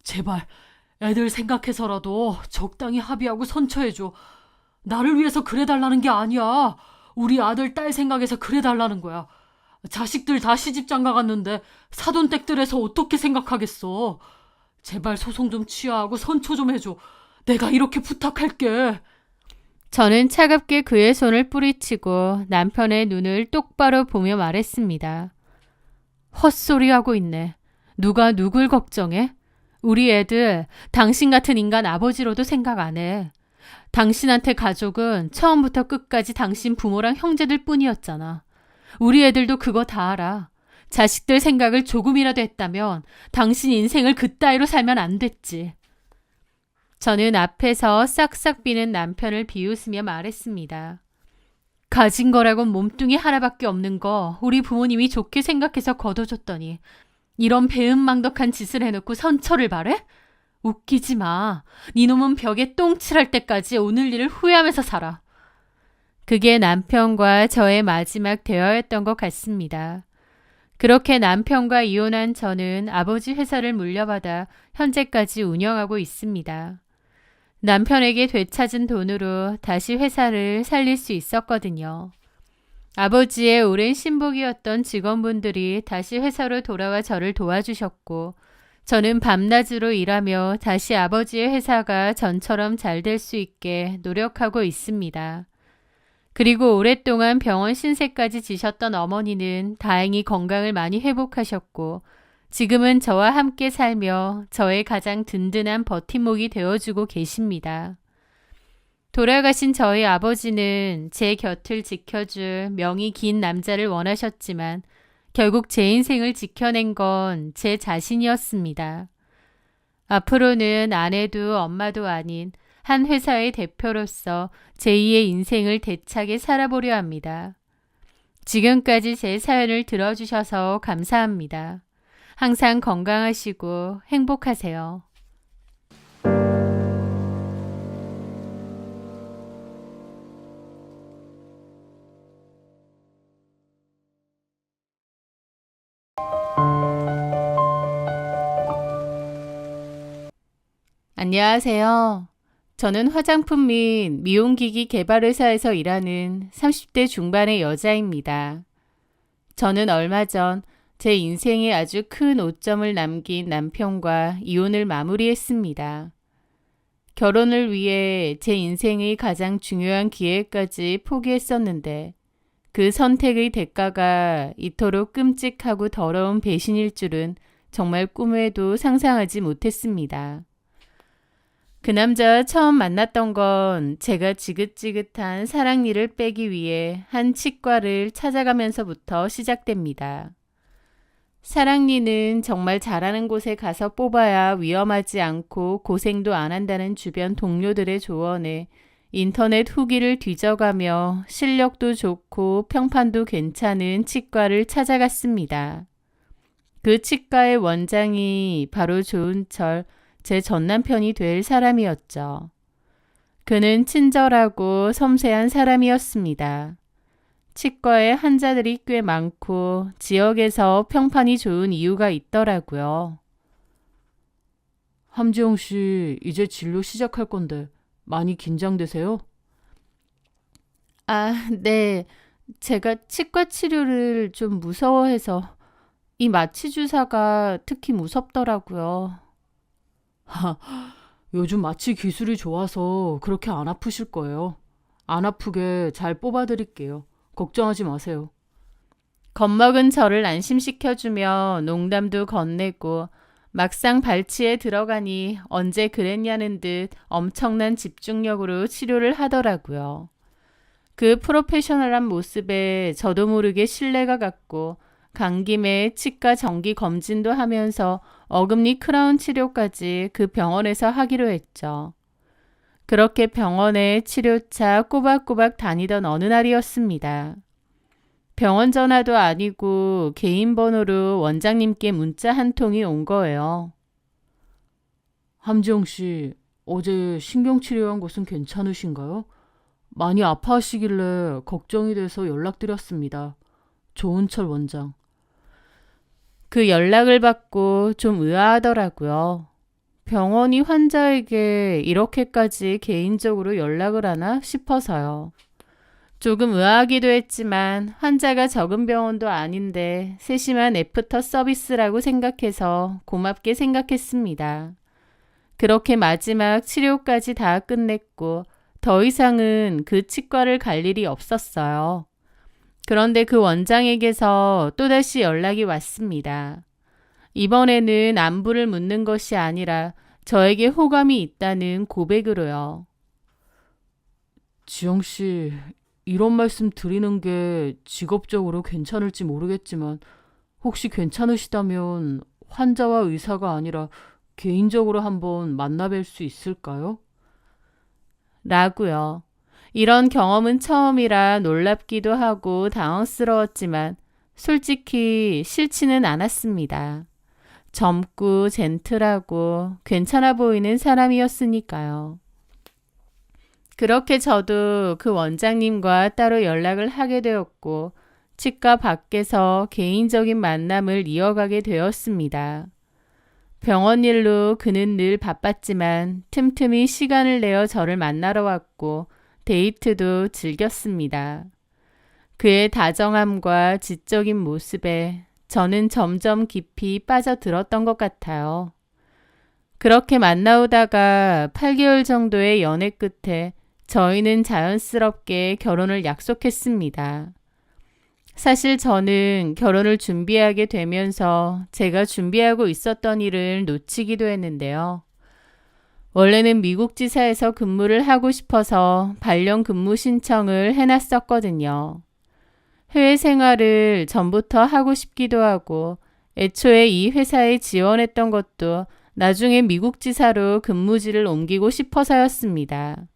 제발 애들 생각해서라도 적당히 합의하고 선처해줘. 나를 위해서 그래달라는 게 아니야. 우리 아들 딸 생각해서 그래달라는 거야. 자식들 다 시집장가 갔는데 사돈댁들에서 어떻게 생각하겠어. 제발 소송 좀 취하하고 선처 좀 해줘. 내가 이렇게 부탁할게. 저는 차갑게 그의 손을 뿌리치고 남편의 눈을 똑바로 보며 말했습니다. 헛소리하고 있네. 누가 누굴 걱정해? 우리 애들 당신 같은 인간 아버지로도 생각 안 해. 당신한테 가족은 처음부터 끝까지 당신 부모랑 형제들 뿐이었잖아. 우리 애들도 그거 다 알아. 자식들 생각을 조금이라도 했다면 당신 인생을 그따위로 살면 안 됐지. 저는 앞에서 싹싹 비는 남편을 비웃으며 말했습니다. 가진 거라곤 몸뚱이 하나밖에 없는 거 우리 부모님이 좋게 생각해서 거둬줬더니 이런 배은망덕한 짓을 해놓고 선처를 바래? 웃기지 마. 네 놈은 벽에 똥칠할 때까지 오늘 일을 후회하면서 살아. 그게 남편과 저의 마지막 대화였던 것 같습니다. 그렇게 남편과 이혼한 저는 아버지 회사를 물려받아 현재까지 운영하고 있습니다. 남편에게 되찾은 돈으로 다시 회사를 살릴 수 있었거든요. 아버지의 오랜 신복이었던 직원분들이 다시 회사로 돌아와 저를 도와주셨고 저는 밤낮으로 일하며 다시 아버지의 회사가 전처럼 잘 될 수 있게 노력하고 있습니다. 그리고 오랫동안 병원 신세까지 지셨던 어머니는 다행히 건강을 많이 회복하셨고 지금은 저와 함께 살며 저의 가장 든든한 버팀목이 되어주고 계십니다. 돌아가신 저희 아버지는 제 곁을 지켜줄 명이 긴 남자를 원하셨지만 결국 제 인생을 지켜낸 건 제 자신이었습니다. 앞으로는 아내도 엄마도 아닌 한 회사의 대표로서 제2의 인생을 대차게 살아보려 합니다. 지금까지 제 사연을 들어주셔서 감사합니다. 항상 건강하시고 행복하세요. 안녕하세요. 저는 화장품 및 미용기기 개발 회사에서 일하는 30대 중반의 여자입니다. 저는 얼마 전 제 인생에 아주 큰 오점을 남긴 남편과 이혼을 마무리했습니다. 결혼을 위해 제 인생의 가장 중요한 기회까지 포기했었는데 그 선택의 대가가 이토록 끔찍하고 더러운 배신일 줄은 정말 꿈에도 상상하지 못했습니다. 그 남자 처음 만났던 건 제가 지긋지긋한 사랑니를 빼기 위해 한 치과를 찾아가면서부터 시작됩니다. 사랑니는 정말 잘하는 곳에 가서 뽑아야 위험하지 않고 고생도 안 한다는 주변 동료들의 조언에 인터넷 후기를 뒤져가며 실력도 좋고 평판도 괜찮은 치과를 찾아갔습니다. 그 치과의 원장이 바로 조은철, 제 전남편이 될 사람이었죠. 그는 친절하고 섬세한 사람이었습니다. 치과에 환자들이 꽤 많고 지역에서 평판이 좋은 이유가 있더라고요. 함지영 씨, 이제 진료 시작할 건데 많이 긴장되세요? 네. 제가 치과 치료를 좀 무서워해서 이 마취 주사가 특히 무섭더라고요. 요즘 마취 기술이 좋아서 그렇게 안 아프실 거예요. 안 아프게 잘 뽑아드릴게요. 걱정하지 마세요. 겁먹은 저를 안심시켜주며 농담도 건네고 막상 발치에 들어가니 언제 그랬냐는 듯 엄청난 집중력으로 치료를 하더라고요. 그 프로페셔널한 모습에 저도 모르게 신뢰가 갔고 간 김에 치과 정기 검진도 하면서 어금니 크라운 치료까지 그 병원에서 하기로 했죠. 그렇게 병원에 치료차 꼬박꼬박 다니던 어느 날이었습니다. 병원 전화도 아니고 개인 번호로 원장님께 문자 한 통이 온 거예요. 함지영 씨, 어제 신경치료한 곳은 괜찮으신가요? 많이 아파하시길래 걱정이 돼서 연락드렸습니다. 조은철 원장. 그 연락을 받고 좀 의아하더라고요. 병원이 환자에게 이렇게까지 개인적으로 연락을 하나 싶어서요. 조금 의아하기도 했지만 환자가 적은 병원도 아닌데 세심한 애프터 서비스라고 생각해서 고맙게 생각했습니다. 그렇게 마지막 치료까지 다 끝냈고 더 이상은 그 치과를 갈 일이 없었어요. 그런데 그 원장에게서 또다시 연락이 왔습니다. 이번에는 안부를 묻는 것이 아니라 저에게 호감이 있다는 고백으로요. 지영 씨, 이런 말씀 드리는 게 직업적으로 괜찮을지 모르겠지만 혹시 괜찮으시다면 환자와 의사가 아니라 개인적으로 한번 만나뵐 수 있을까요? 라고요. 이런 경험은 처음이라 놀랍기도 하고 당황스러웠지만 솔직히 싫지는 않았습니다. 젊고 젠틀하고 괜찮아 보이는 사람이었으니까요. 그렇게 저도 그 원장님과 따로 연락을 하게 되었고 치과 밖에서 개인적인 만남을 이어가게 되었습니다. 병원 일로 그는 늘 바빴지만 틈틈이 시간을 내어 저를 만나러 왔고 데이트도 즐겼습니다. 그의 다정함과 지적인 모습에 저는 점점 깊이 빠져들었던 것 같아요. 그렇게 만나오다가 8개월 정도의 연애 끝에 저희는 자연스럽게 결혼을 약속했습니다. 사실 저는 결혼을 준비하게 되면서 제가 준비하고 있었던 일을 놓치기도 했는데요. 원래는 미국 지사에서 근무를 하고 싶어서 발령 근무 신청을 해놨었거든요. 해외 생활을 전부터 하고 싶기도 하고 애초에 이 회사에 지원했던 것도 나중에 미국 지사로 근무지를 옮기고 싶어서였습니다.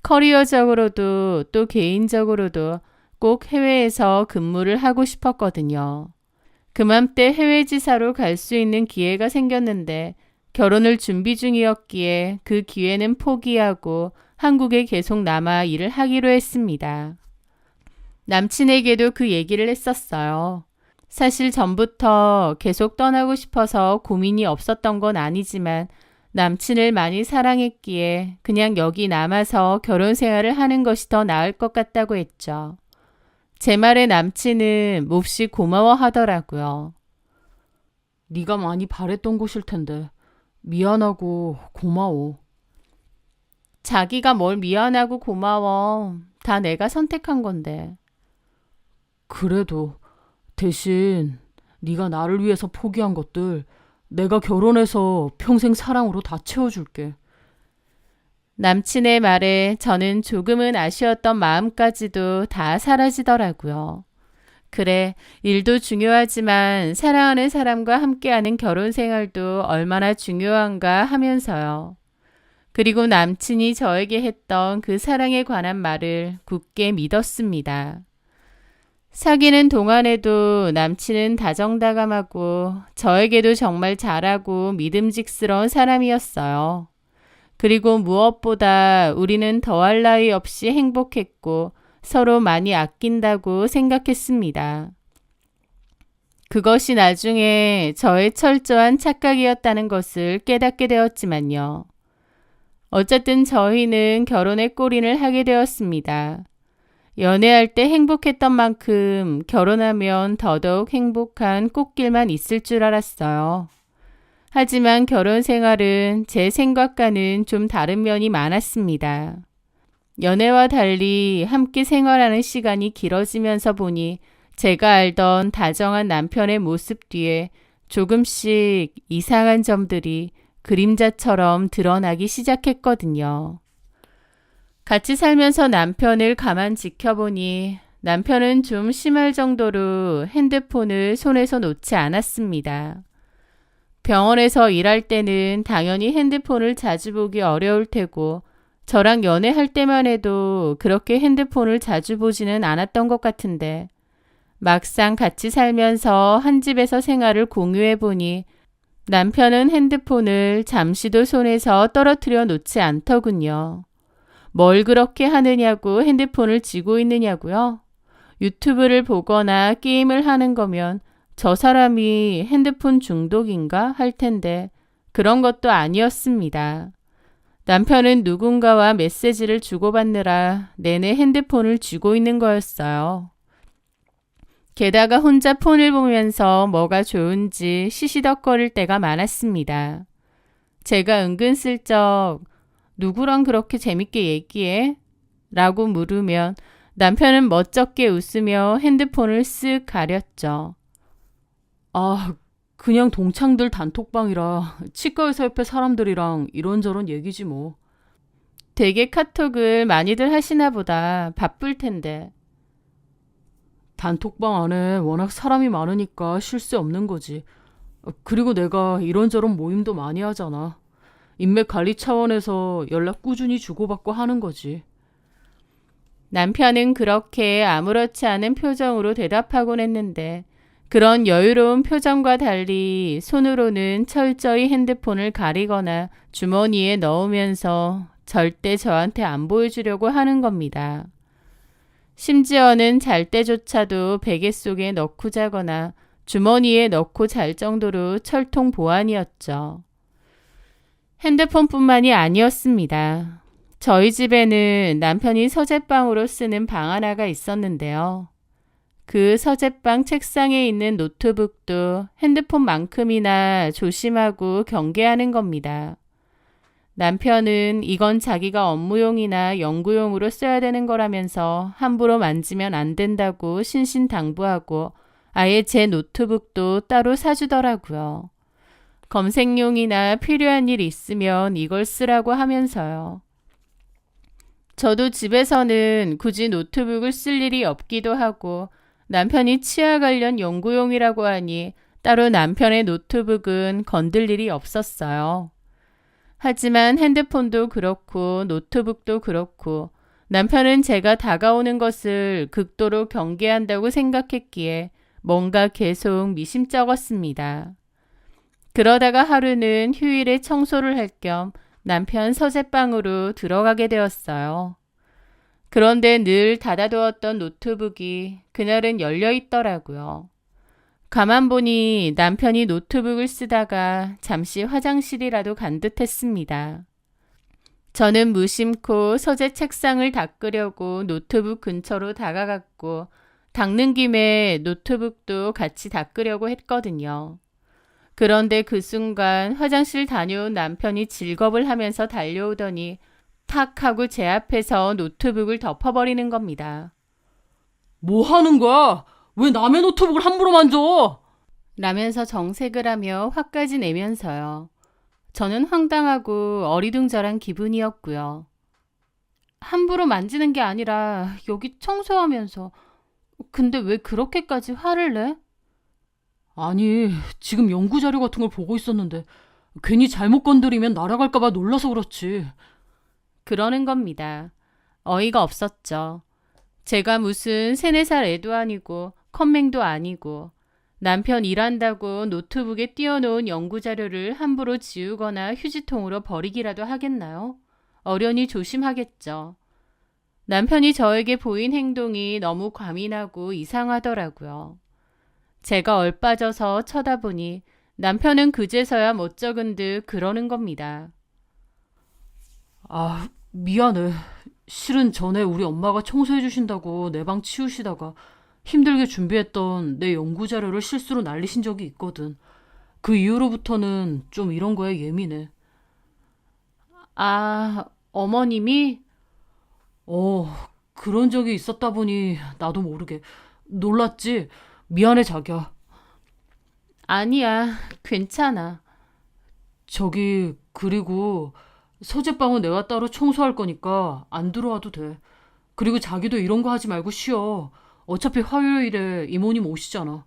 커리어적으로도 또 개인적으로도 꼭 해외에서 근무를 하고 싶었거든요. 그맘때 해외 지사로 갈 수 있는 기회가 생겼는데 결혼을 준비 중이었기에 그 기회는 포기하고 한국에 계속 남아 일을 하기로 했습니다. 남친에게도 그 얘기를 했었어요. 사실 전부터 계속 떠나고 싶어서 고민이 없었던 건 아니지만 남친을 많이 사랑했기에 그냥 여기 남아서 결혼 생활을 하는 것이 더 나을 것 같다고 했죠. 제 말에 남친은 몹시 고마워하더라고요. 네가 많이 바랬던 곳일 텐데 미안하고 고마워. 자기가 뭘 미안하고 고마워. 다 내가 선택한 건데. 그래도 대신 네가 나를 위해서 포기한 것들 내가 결혼해서 평생 사랑으로 다 채워줄게. 남친의 말에 저는 조금은 아쉬웠던 마음까지도 다 사라지더라고요. 그래, 일도 중요하지만 사랑하는 사람과 함께하는 결혼 생활도 얼마나 중요한가 하면서요. 그리고 남친이 저에게 했던 그 사랑에 관한 말을 굳게 믿었습니다. 사귀는 동안에도 남친은 다정다감하고 저에게도 정말 잘하고 믿음직스러운 사람이었어요. 그리고 무엇보다 우리는 더할 나위 없이 행복했고 서로 많이 아낀다고 생각했습니다. 그것이 나중에 저의 철저한 착각이었다는 것을 깨닫게 되었지만요. 어쨌든 저희는 결혼에 골인을 하게 되었습니다. 연애할 때 행복했던 만큼 결혼하면 더더욱 행복한 꽃길만 있을 줄 알았어요. 하지만 결혼 생활은 제 생각과는 좀 다른 면이 많았습니다. 연애와 달리 함께 생활하는 시간이 길어지면서 보니 제가 알던 다정한 남편의 모습 뒤에 조금씩 이상한 점들이 그림자처럼 드러나기 시작했거든요. 같이 살면서 남편을 가만 지켜보니 남편은 좀 심할 정도로 핸드폰을 손에서 놓지 않았습니다. 병원에서 일할 때는 당연히 핸드폰을 자주 보기 어려울 테고 저랑 연애할 때만 해도 그렇게 핸드폰을 자주 보지는 않았던 것 같은데 막상 같이 살면서 한 집에서 생활을 공유해 보니 남편은 핸드폰을 잠시도 손에서 떨어뜨려 놓지 않더군요. 뭘 그렇게 하느냐고 핸드폰을 쥐고 있느냐고요? 유튜브를 보거나 게임을 하는 거면 저 사람이 핸드폰 중독인가 할 텐데 그런 것도 아니었습니다. 남편은 누군가와 메시지를 주고받느라 내내 핸드폰을 쥐고 있는 거였어요. 게다가 혼자 폰을 보면서 뭐가 좋은지 시시덕거릴 때가 많았습니다. 제가 은근슬쩍 누구랑 그렇게 재밌게 얘기해? 라고 물으면 남편은 멋쩍게 웃으며 핸드폰을 쓱 가렸죠. 아, 그냥 동창들 단톡방이라 치과의사 옆에 사람들이랑 이런저런 얘기지 뭐. 되게 카톡을 많이들 하시나 보다. 바쁠 텐데. 단톡방 안에 워낙 사람이 많으니까 쉴 새 없는 거지. 그리고 내가 이런저런 모임도 많이 하잖아. 인맥 관리 차원에서 연락 꾸준히 주고받고 하는 거지. 남편은 그렇게 아무렇지 않은 표정으로 대답하곤 했는데 그런 여유로운 표정과 달리 손으로는 철저히 핸드폰을 가리거나 주머니에 넣으면서 절대 저한테 안 보여주려고 하는 겁니다. 심지어는 잘 때조차도 베개 속에 넣고 자거나 주머니에 넣고 잘 정도로 철통 보안이었죠. 핸드폰뿐만이 아니었습니다. 저희 집에는 남편이 서재방으로 쓰는 방 하나가 있었는데요. 그 서재방 책상에 있는 노트북도 핸드폰만큼이나 조심하고 경계하는 겁니다. 남편은 이건 자기가 업무용이나 연구용으로 써야 되는 거라면서 함부로 만지면 안 된다고 신신당부하고 아예 제 노트북도 따로 사주더라고요. 검색용이나 필요한 일 있으면 이걸 쓰라고 하면서요. 저도 집에서는 굳이 노트북을 쓸 일이 없기도 하고 남편이 치아 관련 연구용이라고 하니 따로 남편의 노트북은 건들 일이 없었어요. 하지만 핸드폰도 그렇고 노트북도 그렇고 남편은 제가 다가오는 것을 극도로 경계한다고 생각했기에 뭔가 계속 미심쩍었습니다. 그러다가 하루는 휴일에 청소를 할 겸 남편 서재방으로 들어가게 되었어요. 그런데 늘 닫아두었던 노트북이 그날은 열려 있더라고요. 가만 보니 남편이 노트북을 쓰다가 잠시 화장실이라도 간 듯 했습니다. 저는 무심코 서재 책상을 닦으려고 노트북 근처로 다가갔고 닦는 김에 노트북도 같이 닦으려고 했거든요. 그런데 그 순간 화장실 다녀온 남편이 질겁을 하면서 달려오더니 탁 하고 제 앞에서 노트북을 덮어버리는 겁니다. 뭐 하는 거야? 왜 남의 노트북을 함부로 만져? 라면서 정색을 하며 화까지 내면서요. 저는 황당하고 어리둥절한 기분이었고요. 함부로 만지는 게 아니라 여기 청소하면서 근데 왜 그렇게까지 화를 내? 아니, 지금 연구 자료 같은 걸 보고 있었는데 괜히 잘못 건드리면 날아갈까 봐 놀라서 그렇지. 그러는 겁니다. 어이가 없었죠. 제가 무슨 3-4살 애도 아니고 컴맹도 아니고 남편 일한다고 노트북에 띄워놓은 연구자료를 함부로 지우거나 휴지통으로 버리기라도 하겠나요? 어련히 조심하겠죠. 남편이 저에게 보인 행동이 너무 과민하고 이상하더라고요. 제가 얼빠져서 쳐다보니 남편은 그제서야 멋쩍은 듯 그러는 겁니다. 아, 미안해. 실은 전에 우리 엄마가 청소해 주신다고 내 방 치우시다가 힘들게 준비했던 내 연구 자료를 실수로 날리신 적이 있거든. 그 이후로부터는 좀 이런 거에 예민해. 아, 어머님이? 그런 적이 있었다 보니 나도 모르게 놀랐지? 미안해, 자기야. 아니야, 괜찮아. 그리고 서재방은 내가 따로 청소할 거니까 안 들어와도 돼. 그리고 자기도 이런 거 하지 말고 쉬어. 어차피 화요일에 이모님 오시잖아.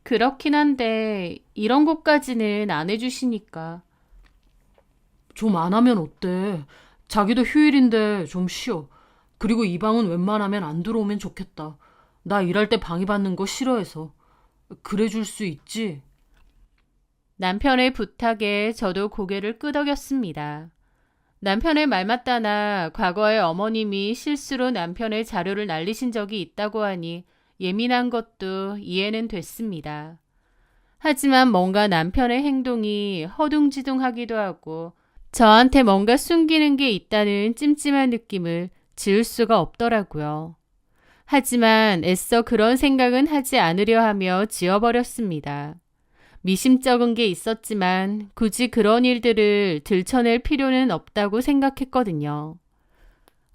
그렇긴 한데 이런 것까지는 안 해주시니까. 좀 안 하면 어때? 자기도 휴일인데 좀 쉬어. 그리고 이 방은 웬만하면 안 들어오면 좋겠다. 나 일할 때 방해받는 거 싫어해서. 그래 줄 수 있지? 남편의 부탁에 저도 고개를 끄덕였습니다. 남편의 말 맞다나 과거에 어머님이 실수로 남편의 자료를 날리신 적이 있다고 하니 예민한 것도 이해는 됐습니다. 하지만 뭔가 남편의 행동이 허둥지둥하기도 하고 저한테 뭔가 숨기는 게 있다는 찜찜한 느낌을 지울 수가 없더라고요. 하지만 애써 그런 생각은 하지 않으려 하며 지워버렸습니다. 미심쩍은 게 있었지만 굳이 그런 일들을 들춰낼 필요는 없다고 생각했거든요.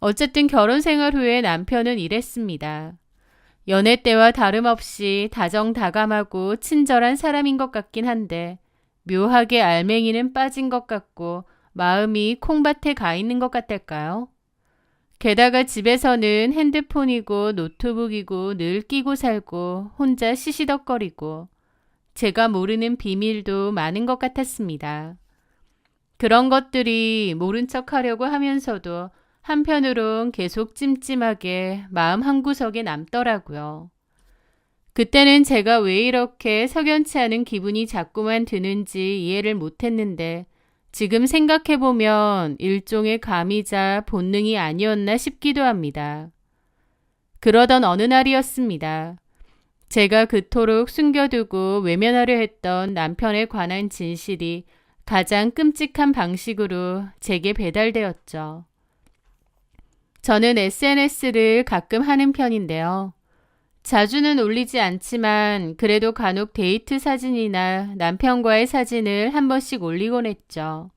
어쨌든 결혼 생활 후에 남편은 이랬습니다. 연애 때와 다름없이 다정다감하고 친절한 사람인 것 같긴 한데 묘하게 알맹이는 빠진 것 같고 마음이 콩밭에 가 있는 것 같달까요? 게다가 집에서는 핸드폰이고 노트북이고 늘 끼고 살고 혼자 시시덕거리고 제가 모르는 비밀도 많은 것 같았습니다. 그런 것들이 모른 척 하려고 하면서도 한편으론 계속 찜찜하게 마음 한구석에 남더라고요. 그때는 제가 왜 이렇게 석연치 않은 기분이 자꾸만 드는지 이해를 못했는데 지금 생각해보면 일종의 감이자 본능이 아니었나 싶기도 합니다. 그러던 어느 날이었습니다. 제가 그토록 숨겨두고 외면하려 했던 남편에 관한 진실이 가장 끔찍한 방식으로 제게 배달되었죠. 저는 SNS를 가끔 하는 편인데요. 자주는 올리지 않지만 그래도 간혹 데이트 사진이나 남편과의 사진을 한 번씩 올리곤 했죠.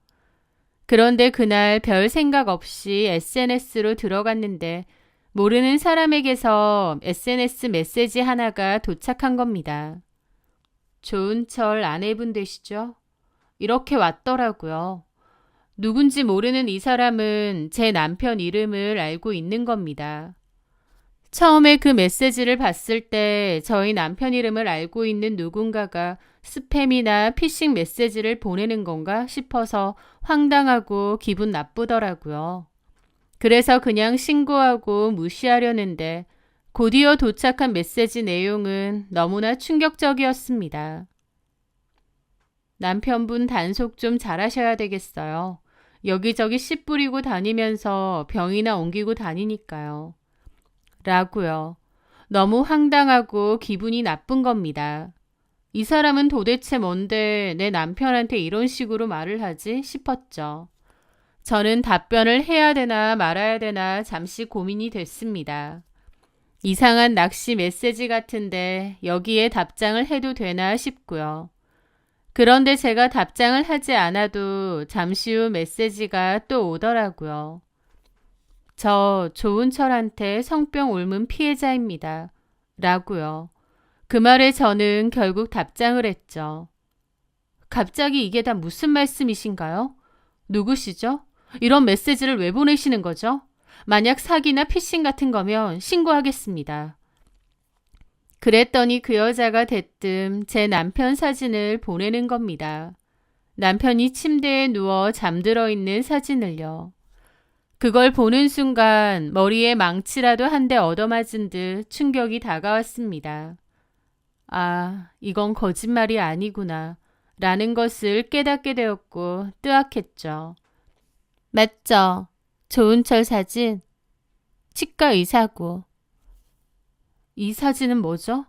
그런데 그날 별 생각 없이 SNS로 들어갔는데 모르는 사람에게서 SNS 메시지 하나가 도착한 겁니다. 조은철 아내분 되시죠? 이렇게 왔더라고요. 누군지 모르는 이 사람은 제 남편 이름을 알고 있는 겁니다. 처음에 그 메시지를 봤을 때 저희 남편 이름을 알고 있는 누군가가 스팸이나 피싱 메시지를 보내는 건가 싶어서 황당하고 기분 나쁘더라고요. 그래서 그냥 신고하고 무시하려는데 곧이어 도착한 메시지 내용은 너무나 충격적이었습니다. 남편분 단속 좀 잘하셔야 되겠어요. 여기저기 씨 뿌리고 다니면서 병이나 옮기고 다니니까요. 라고요. 너무 황당하고 기분이 나쁜 겁니다. 이 사람은 도대체 뭔데 내 남편한테 이런 식으로 말을 하지 싶었죠. 저는 답변을 해야 되나 말아야 되나 잠시 고민이 됐습니다. 이상한 낚시 메시지 같은데 여기에 답장을 해도 되나 싶고요. 그런데 제가 답장을 하지 않아도 잠시 후 메시지가 또 오더라고요. 저 조은철한테 성병 옮은 피해자입니다. 라고요. 그 말에 저는 결국 답장을 했죠. 갑자기 이게 다 무슨 말씀이신가요? 누구시죠? 이런 메시지를 왜 보내시는 거죠? 만약 사기나 피싱 같은 거면 신고하겠습니다. 그랬더니 그 여자가 대뜸 제 남편 사진을 보내는 겁니다. 남편이 침대에 누워 잠들어 있는 사진을요. 그걸 보는 순간 머리에 망치라도 한 대 얻어맞은 듯 충격이 다가왔습니다. 아, 이건 거짓말이 아니구나 라는 것을 깨닫게 되었고 뜨악했죠. 맞죠? 조은철 사진? 치과 의사고. 이 사진은 뭐죠?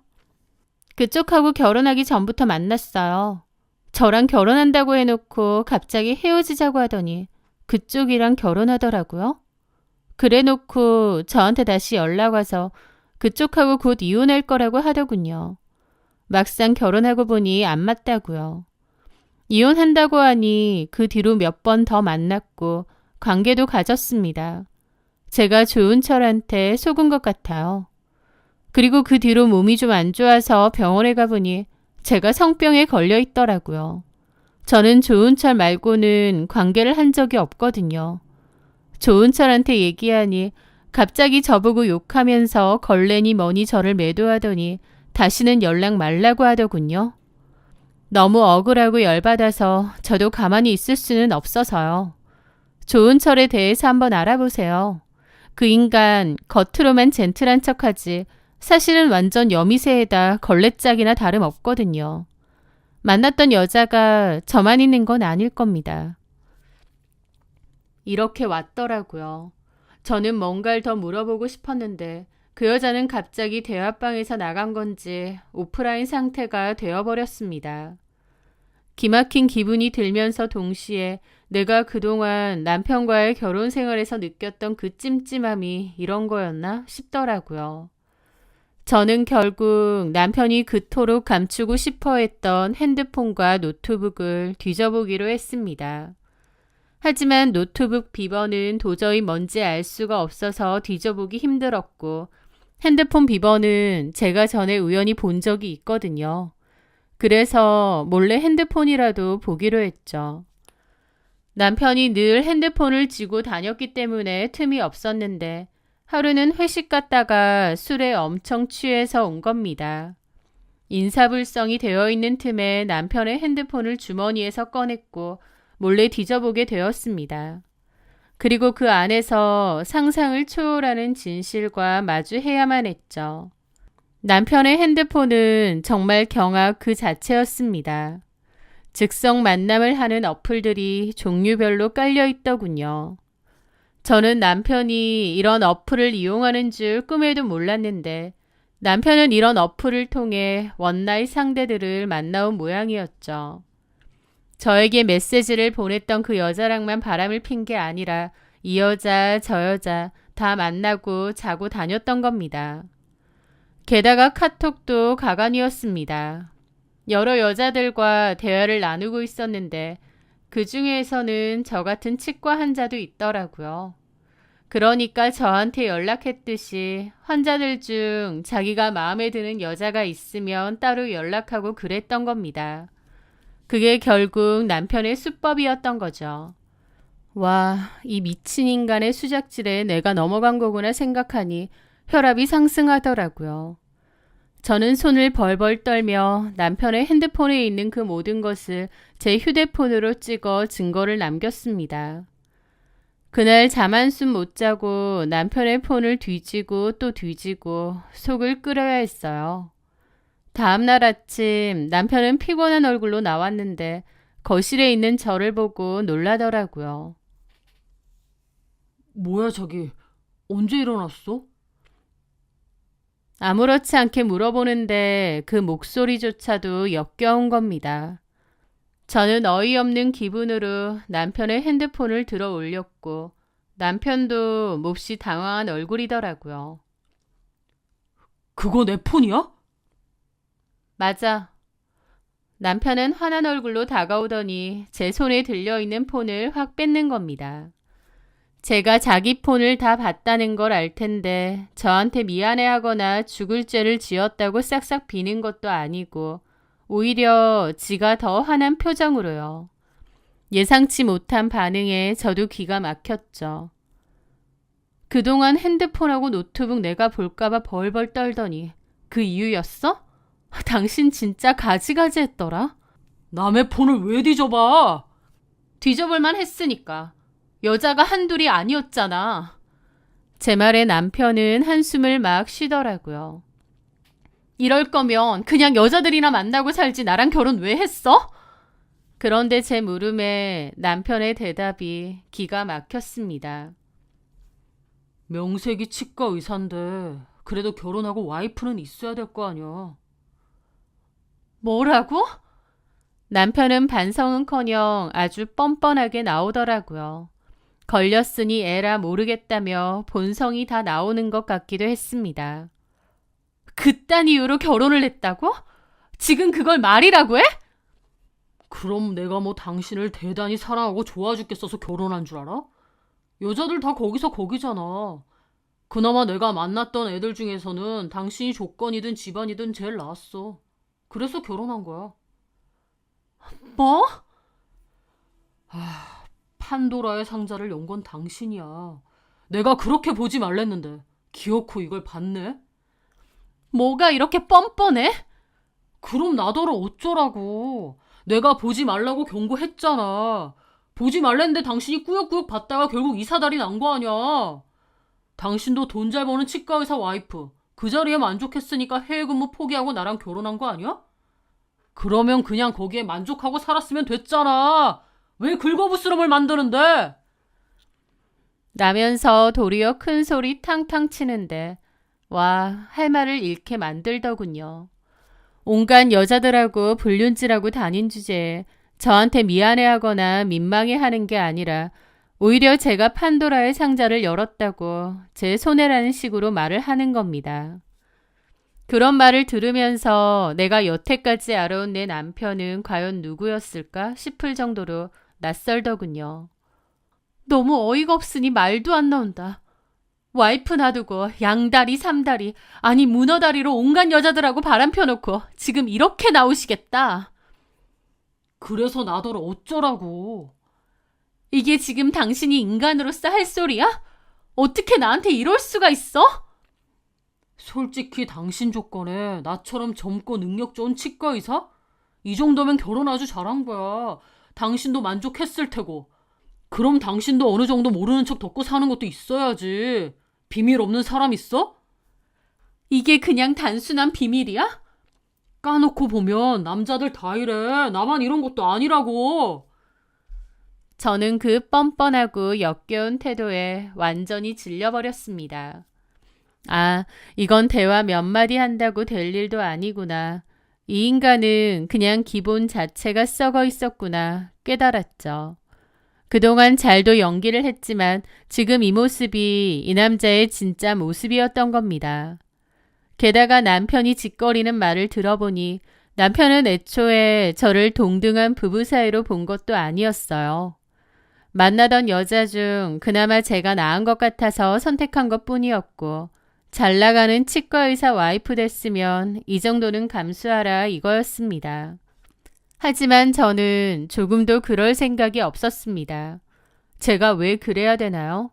그쪽하고 결혼하기 전부터 만났어요. 저랑 결혼한다고 해놓고 갑자기 헤어지자고 하더니 그쪽이랑 결혼하더라고요. 그래놓고 저한테 다시 연락 와서 그쪽하고 곧 이혼할 거라고 하더군요. 막상 결혼하고 보니 안 맞다고요. 이혼한다고 하니 그 뒤로 몇 번 더 만났고 관계도 가졌습니다. 제가 조은철한테 속은 것 같아요. 그리고 그 뒤로 몸이 좀 안 좋아서 병원에 가보니 제가 성병에 걸려 있더라고요. 저는 조은철 말고는 관계를 한 적이 없거든요. 조은철한테 얘기하니 갑자기 저보고 욕하면서 걸레니 뭐니 저를 매도하더니 다시는 연락 말라고 하더군요. 너무 억울하고 열받아서 저도 가만히 있을 수는 없어서요. 조은철에 대해서 한번 알아보세요. 그 인간 겉으로만 젠틀한 척하지 사실은 완전 여미새에다 걸레짝이나 다름없거든요. 만났던 여자가 저만 있는 건 아닐 겁니다. 이렇게 왔더라고요. 저는 뭔가를 더 물어보고 싶었는데 그 여자는 갑자기 대화방에서 나간 건지 오프라인 상태가 되어버렸습니다. 기막힌 기분이 들면서 동시에 내가 그동안 남편과의 결혼 생활에서 느꼈던 그 찜찜함이 이런 거였나 싶더라고요. 저는 결국 남편이 그토록 감추고 싶어 했던 핸드폰과 노트북을 뒤져보기로 했습니다. 하지만 노트북 비번은 도저히 뭔지 알 수가 없어서 뒤져보기 힘들었고 핸드폰 비번은 제가 전에 우연히 본 적이 있거든요. 그래서 몰래 핸드폰이라도 보기로 했죠. 남편이 늘 핸드폰을 쥐고 다녔기 때문에 틈이 없었는데 하루는 회식 갔다가 술에 엄청 취해서 온 겁니다. 인사불성이 되어 있는 틈에 남편의 핸드폰을 주머니에서 꺼냈고 몰래 뒤져보게 되었습니다. 그리고 그 안에서 상상을 초월하는 진실과 마주해야만 했죠. 남편의 핸드폰은 정말 경악 그 자체였습니다. 즉석 만남을 하는 어플들이 종류별로 깔려 있더군요. 저는 남편이 이런 어플을 이용하는 줄 꿈에도 몰랐는데 남편은 이런 어플을 통해 원나잇 상대들을 만나온 모양이었죠. 저에게 메시지를 보냈던 그 여자랑만 바람을 핀 게 아니라 이 여자 저 여자 다 만나고 자고 다녔던 겁니다. 게다가 카톡도 가관이었습니다. 여러 여자들과 대화를 나누고 있었는데 그 중에서는 저 같은 치과 환자도 있더라고요. 그러니까 저한테 연락했듯이 환자들 중 자기가 마음에 드는 여자가 있으면 따로 연락하고 그랬던 겁니다. 그게 결국 남편의 수법이었던 거죠. 와, 이 미친 인간의 수작질에 내가 넘어간 거구나 생각하니 혈압이 상승하더라고요. 저는 손을 벌벌 떨며 남편의 핸드폰에 있는 그 모든 것을 제 휴대폰으로 찍어 증거를 남겼습니다. 그날 잠 한숨 못 자고 남편의 폰을 뒤지고 또 뒤지고 속을 끓여야 했어요. 다음날 아침 남편은 피곤한 얼굴로 나왔는데 거실에 있는 저를 보고 놀라더라고요. 뭐야 자기, 언제 일어났어? 아무렇지 않게 물어보는데 그 목소리조차도 역겨운 겁니다. 저는 어이없는 기분으로 남편의 핸드폰을 들어 올렸고 남편도 몹시 당황한 얼굴이더라고요. 그거 내 폰이야? 맞아. 남편은 화난 얼굴로 다가오더니 제 손에 들려있는 폰을 확 뺏는 겁니다. 제가 자기 폰을 다 봤다는 걸 알 텐데 저한테 미안해하거나 죽을 죄를 지었다고 싹싹 비는 것도 아니고 오히려 지가 더 화난 표정으로요. 예상치 못한 반응에 저도 기가 막혔죠. 그동안 핸드폰하고 노트북 내가 볼까봐 벌벌 떨더니 그 이유였어? 당신 진짜 가지가지 했더라? 남의 폰을 왜 뒤져봐? 뒤져볼만 했으니까. 여자가 한둘이 아니었잖아. 제 말에 남편은 한숨을 막 쉬더라고요. 이럴 거면 그냥 여자들이나 만나고 살지 나랑 결혼 왜 했어? 그런데 제 물음에 남편의 대답이 기가 막혔습니다. 명색이 치과 의사인데 그래도 결혼하고 와이프는 있어야 될 거 아니야. 뭐라고? 남편은 반성은커녕 아주 뻔뻔하게 나오더라고요. 걸렸으니 에라 모르겠다며 본성이 다 나오는 것 같기도 했습니다. 그딴 이유로 결혼을 했다고? 지금 그걸 말이라고 해? 그럼 내가 뭐 당신을 대단히 사랑하고 좋아 죽겠어서 결혼한 줄 알아? 여자들 다 거기서 거기잖아. 그나마 내가 만났던 애들 중에서는 당신이 조건이든 집안이든 제일 나았어. 그래서 결혼한 거야. 뭐? 판도라의 상자를 연 건 당신이야. 내가 그렇게 보지 말랬는데 기어코 이걸 봤네? 뭐가 이렇게 뻔뻔해? 그럼 나더러 어쩌라고. 내가 보지 말라고 경고했잖아. 보지 말랬는데 당신이 꾸역꾸역 봤다가 결국 이 사달이 난 거 아니야. 당신도 돈 잘 버는 치과 의사 와이프. 그 자리에 만족했으니까 해외 근무 포기하고 나랑 결혼한 거 아니야? 그러면 그냥 거기에 만족하고 살았으면 됐잖아. 왜 긁어부스럼을 만드는데? 라면서 도리어 큰 소리 탕탕 치는데 와, 할 말을 잃게 만들더군요. 온갖 여자들하고 불륜질하고 다닌 주제에 저한테 미안해하거나 민망해하는 게 아니라 오히려 제가 판도라의 상자를 열었다고 제 손해라는 식으로 말을 하는 겁니다. 그런 말을 들으면서 내가 여태까지 알아온 내 남편은 과연 누구였을까 싶을 정도로 낯설더군요. 너무 어이가 없으니 말도 안 나온다. 와이프 놔두고 양다리, 삼다리, 아니 문어다리로 온갖 여자들하고 바람 펴놓고 지금 이렇게 나오시겠다. 그래서 나더러 어쩌라고. 이게 지금 당신이 인간으로서 할 소리야? 어떻게 나한테 이럴 수가 있어? 솔직히 당신 조건에 나처럼 젊고 능력 좋은 치과 의사? 이 정도면 결혼 아주 잘한 거야. 당신도 만족했을 테고. 그럼 당신도 어느 정도 모르는 척 덮고 사는 것도 있어야지. 비밀 없는 사람 있어? 이게 그냥 단순한 비밀이야? 까놓고 보면 남자들 다 이래. 나만 이런 것도 아니라고. 저는 그 뻔뻔하고 역겨운 태도에 완전히 질려버렸습니다. 아, 이건 대화 몇 마디 한다고 될 일도 아니구나. 이 인간은 그냥 기본 자체가 썩어 있었구나 깨달았죠. 그동안 잘도 연기를 했지만 지금 이 모습이 이 남자의 진짜 모습이었던 겁니다. 게다가 남편이 짓거리는 말을 들어보니 남편은 애초에 저를 동등한 부부 사이로 본 것도 아니었어요. 만나던 여자 중 그나마 제가 나은 것 같아서 선택한 것 뿐이었고 잘 나가는 치과 의사 와이프 됐으면 이 정도는 감수하라 이거였습니다. 하지만 저는 조금도 그럴 생각이 없었습니다. 제가 왜 그래야 되나요?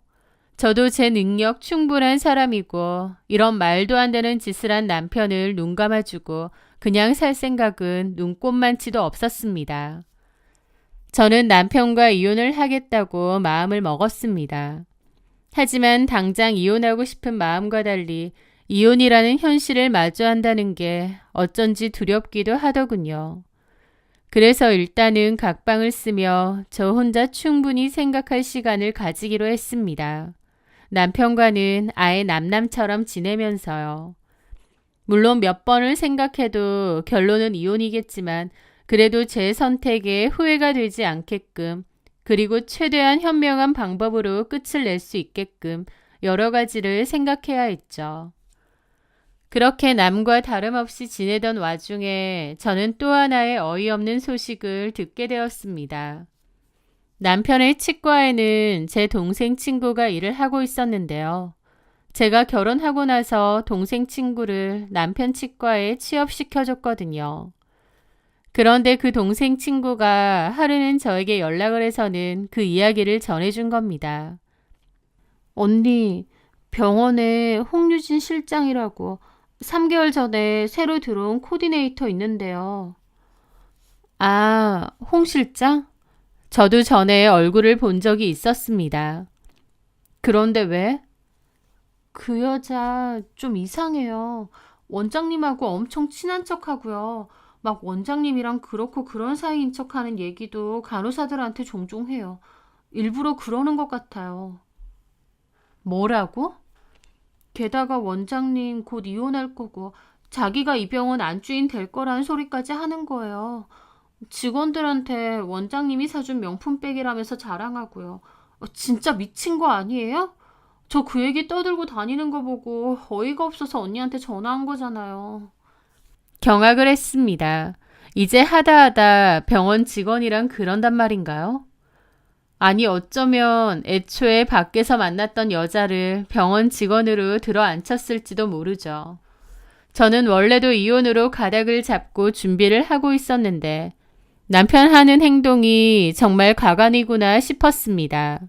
저도 제 능력 충분한 사람이고 이런 말도 안 되는 짓을 한 남편을 눈 감아주고 그냥 살 생각은 눈꼽만치도 없었습니다. 저는 남편과 이혼을 하겠다고 마음을 먹었습니다. 하지만 당장 이혼하고 싶은 마음과 달리 이혼이라는 현실을 마주한다는 게 어쩐지 두렵기도 하더군요. 그래서 일단은 각방을 쓰며 저 혼자 충분히 생각할 시간을 가지기로 했습니다. 남편과는 아예 남남처럼 지내면서요. 물론 몇 번을 생각해도 결론은 이혼이겠지만 그래도 제 선택에 후회가 되지 않게끔 그리고 최대한 현명한 방법으로 끝을 낼 수 있게끔 여러 가지를 생각해야 했죠. 그렇게 남과 다름없이 지내던 와중에 저는 또 하나의 어이없는 소식을 듣게 되었습니다. 남편의 치과에는 제 동생 친구가 일을 하고 있었는데요. 제가 결혼하고 나서 동생 친구를 남편 치과에 취업시켜줬거든요. 그런데 그 동생 친구가 하루는 저에게 연락을 해서는 그 이야기를 전해준 겁니다. 언니, 병원에 홍유진 실장이라고 3개월 전에 새로 들어온 코디네이터 있는데요. 아, 홍 실장? 저도 전에 얼굴을 본 적이 있었습니다. 그런데 왜? 그 여자 좀 이상해요. 원장님하고 엄청 친한 척하고요. 막 원장님이랑 그렇고 그런 사이인 척하는 얘기도 간호사들한테 종종 해요. 일부러 그러는 것 같아요. 뭐라고? 게다가 원장님 곧 이혼할 거고 자기가 이 병원 안주인 될 거라는 소리까지 하는 거예요. 직원들한테 원장님이 사준 명품백이라면서 자랑하고요. 진짜 미친 거 아니에요? 저 그 얘기 떠들고 다니는 거 보고 어이가 없어서 언니한테 전화한 거잖아요. 경악을 했습니다. 이제 하다 병원 직원이랑 그런단 말인가요? 아니 어쩌면 애초에 밖에서 만났던 여자를 병원 직원으로 들어앉혔을지도 모르죠. 저는 원래도 이혼으로 가닥을 잡고 준비를 하고 있었는데 남편 하는 행동이 정말 가관이구나 싶었습니다.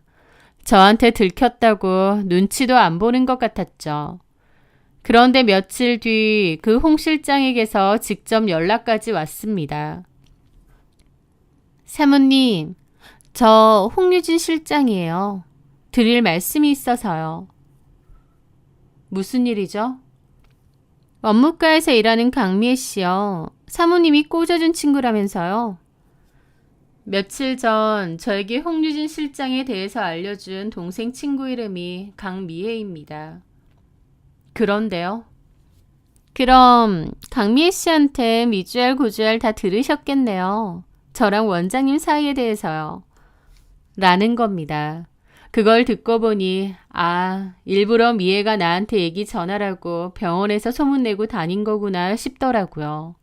저한테 들켰다고 눈치도 안 보는 것 같았죠. 그런데 며칠 뒤 그 홍 실장에게서 직접 연락까지 왔습니다. 사모님, 저 홍유진 실장이에요. 드릴 말씀이 있어서요. 무슨 일이죠? 업무과에서 일하는 강미애 씨요. 사모님이 꽂아준 친구라면서요. 며칠 전 저에게 홍유진 실장에 대해서 알려준 동생 친구 이름이 강미애입니다. 그런데요. 그럼 강미애 씨한테 미주알 고주알 다 들으셨겠네요. 저랑 원장님 사이에 대해서요. 라는 겁니다. 그걸 듣고 보니 일부러 미애가 나한테 얘기 전하라고 병원에서 소문내고 다닌 거구나 싶더라고요.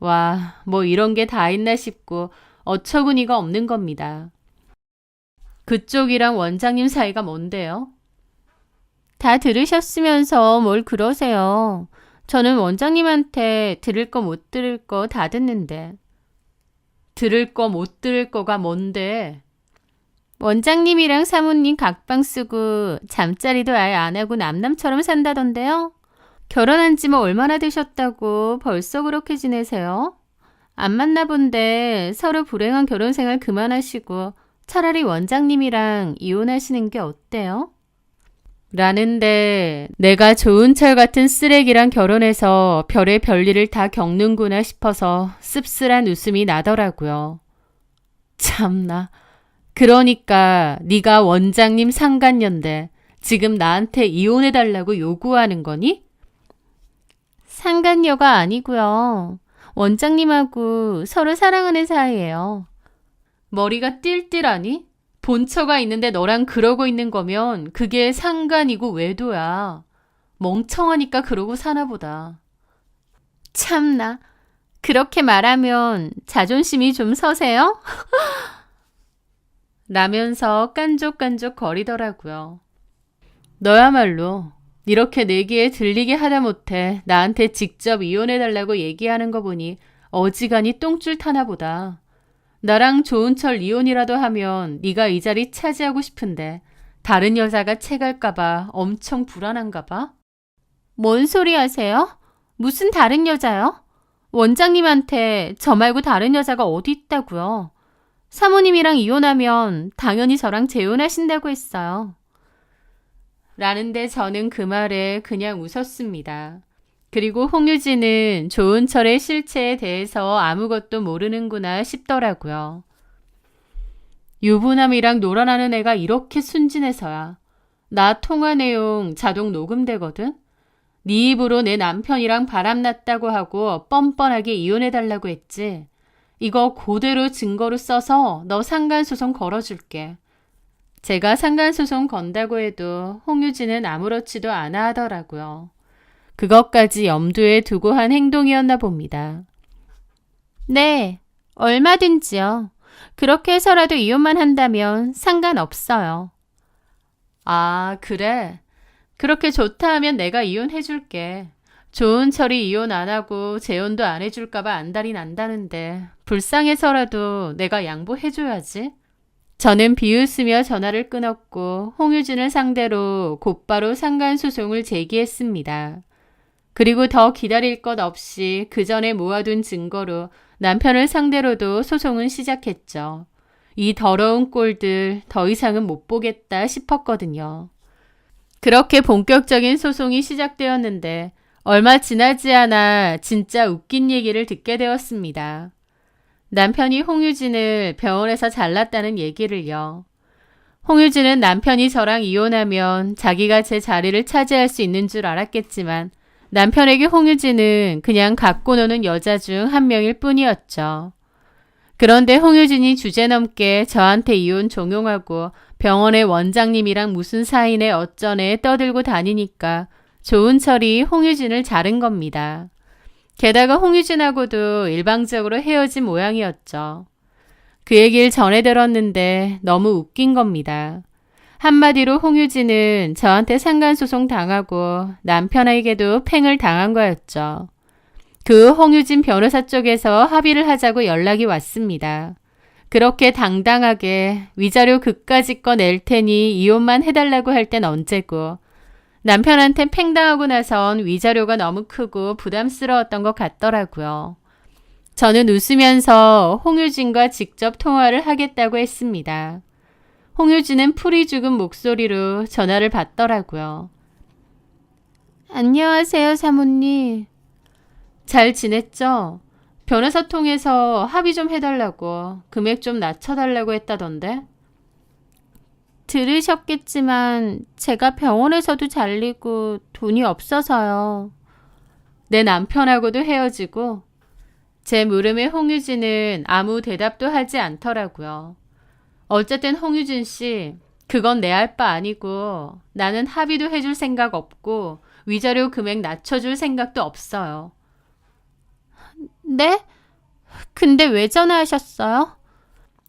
와, 뭐 이런 게 다 있나 싶고 어처구니가 없는 겁니다. 그쪽이랑 원장님 사이가 뭔데요? 다 들으셨으면서 뭘 그러세요. 저는 원장님한테 들을 거 못 들을 거 다 듣는데. 들을 거 못 들을 거가 뭔데? 원장님이랑 사모님 각방 쓰고 잠자리도 아예 안 하고 남남처럼 산다던데요? 결혼한 지 뭐 얼마나 되셨다고 벌써 그렇게 지내세요? 안 만나 본데 서로 불행한 결혼 생활 그만하시고 차라리 원장님이랑 이혼하시는 게 어때요? 라는데 내가 좋은 철 같은 쓰레기랑 결혼해서 별의 별일을 다 겪는구나 싶어서 씁쓸한 웃음이 나더라고요. 참나. 그러니까 네가 원장님 상간녀인데 지금 나한테 이혼해달라고 요구하는 거니? 상간녀가 아니고요. 원장님하고 서로 사랑하는 사이예요. 머리가 띨띨하니? 본처가 있는데 너랑 그러고 있는 거면 그게 상간이고 외도야. 멍청하니까 그러고 사나 보다. 참나. 그렇게 말하면 자존심이 좀 서세요? 라면서 깐족깐족 거리더라고요. 너야말로 이렇게 내 귀에 들리게 하다못해 나한테 직접 이혼해달라고 얘기하는 거 보니 어지간히 똥줄 타나 보다. 나랑 좋은 철 이혼이라도 하면 네가 이 자리 차지하고 싶은데 다른 여자가 채갈까 봐 엄청 불안한가 봐. 뭔 소리 하세요? 무슨 다른 여자요? 원장님한테 저 말고 다른 여자가 어디 있다고요? 사모님이랑 이혼하면 당연히 저랑 재혼하신다고 했어요. 라는데 저는 그 말에 그냥 웃었습니다. 그리고 홍유진은 좋은 철의 실체에 대해서 아무것도 모르는구나 싶더라고요. 유부남이랑 놀아나는 애가 이렇게 순진해서야. 나 통화 내용 자동 녹음되거든? 네 입으로 내 남편이랑 바람났다고 하고 뻔뻔하게 이혼해달라고 했지. 이거 그대로 증거로 써서 너 상간소송 걸어줄게. 제가 상간소송 건다고 해도 홍유진은 아무렇지도 않아 하더라고요. 그것까지 염두에 두고 한 행동이었나 봅니다. 네, 얼마든지요. 그렇게 해서라도 이혼만 한다면 상관없어요. 아, 그래? 그렇게 좋다 하면 내가 이혼해줄게. 좋은 철이 이혼 안 하고 재혼도 안 해줄까봐 안달이 난다는데 불쌍해서라도 내가 양보해줘야지. 저는 비웃으며 전화를 끊었고 홍유진을 상대로 곧바로 상간소송을 제기했습니다. 그리고 더 기다릴 것 없이 그 전에 모아둔 증거로 남편을 상대로도 소송은 시작했죠. 이 더러운 꼴들 더 이상은 못 보겠다 싶었거든요. 그렇게 본격적인 소송이 시작되었는데 얼마 지나지 않아 진짜 웃긴 얘기를 듣게 되었습니다. 남편이 홍유진을 병원에서 잘랐다는 얘기를요. 홍유진은 남편이 저랑 이혼하면 자기가 제 자리를 차지할 수 있는 줄 알았겠지만 남편에게 홍유진은 그냥 갖고 노는 여자 중 한 명일 뿐이었죠. 그런데 홍유진이 주제넘게 저한테 이혼 종용하고 병원의 원장님이랑 무슨 사이네 어쩌네 떠들고 다니니까 좋은 철이 홍유진을 자른 겁니다. 게다가 홍유진하고도 일방적으로 헤어진 모양이었죠. 그 얘기를 전해 들었는데 너무 웃긴 겁니다. 한마디로 홍유진은 저한테 상간소송 당하고 남편에게도 팽을 당한 거였죠. 그 홍유진 변호사 쪽에서 합의를 하자고 연락이 왔습니다. 그렇게 당당하게 위자료 그까짓 거 낼 테니 이혼만 해달라고 할 땐 언제고 남편한테 팽당하고 나선 위자료가 너무 크고 부담스러웠던 것 같더라고요. 저는 웃으면서 홍유진과 직접 통화를 하겠다고 했습니다. 홍유진은 풀이 죽은 목소리로 전화를 받더라고요. 안녕하세요, 사모님. 잘 지냈죠? 변호사 통해서 합의 좀 해달라고, 금액 좀 낮춰달라고 했다던데? 들으셨겠지만 제가 병원에서도 잘리고 돈이 없어서요. 내 남편하고도 헤어지고. 제 물음에 홍유진은 아무 대답도 하지 않더라고요. 어쨌든 홍유진 씨, 그건 내 할 바 아니고 나는 합의도 해줄 생각 없고 위자료 금액 낮춰줄 생각도 없어요. 네? 근데 왜 전화하셨어요?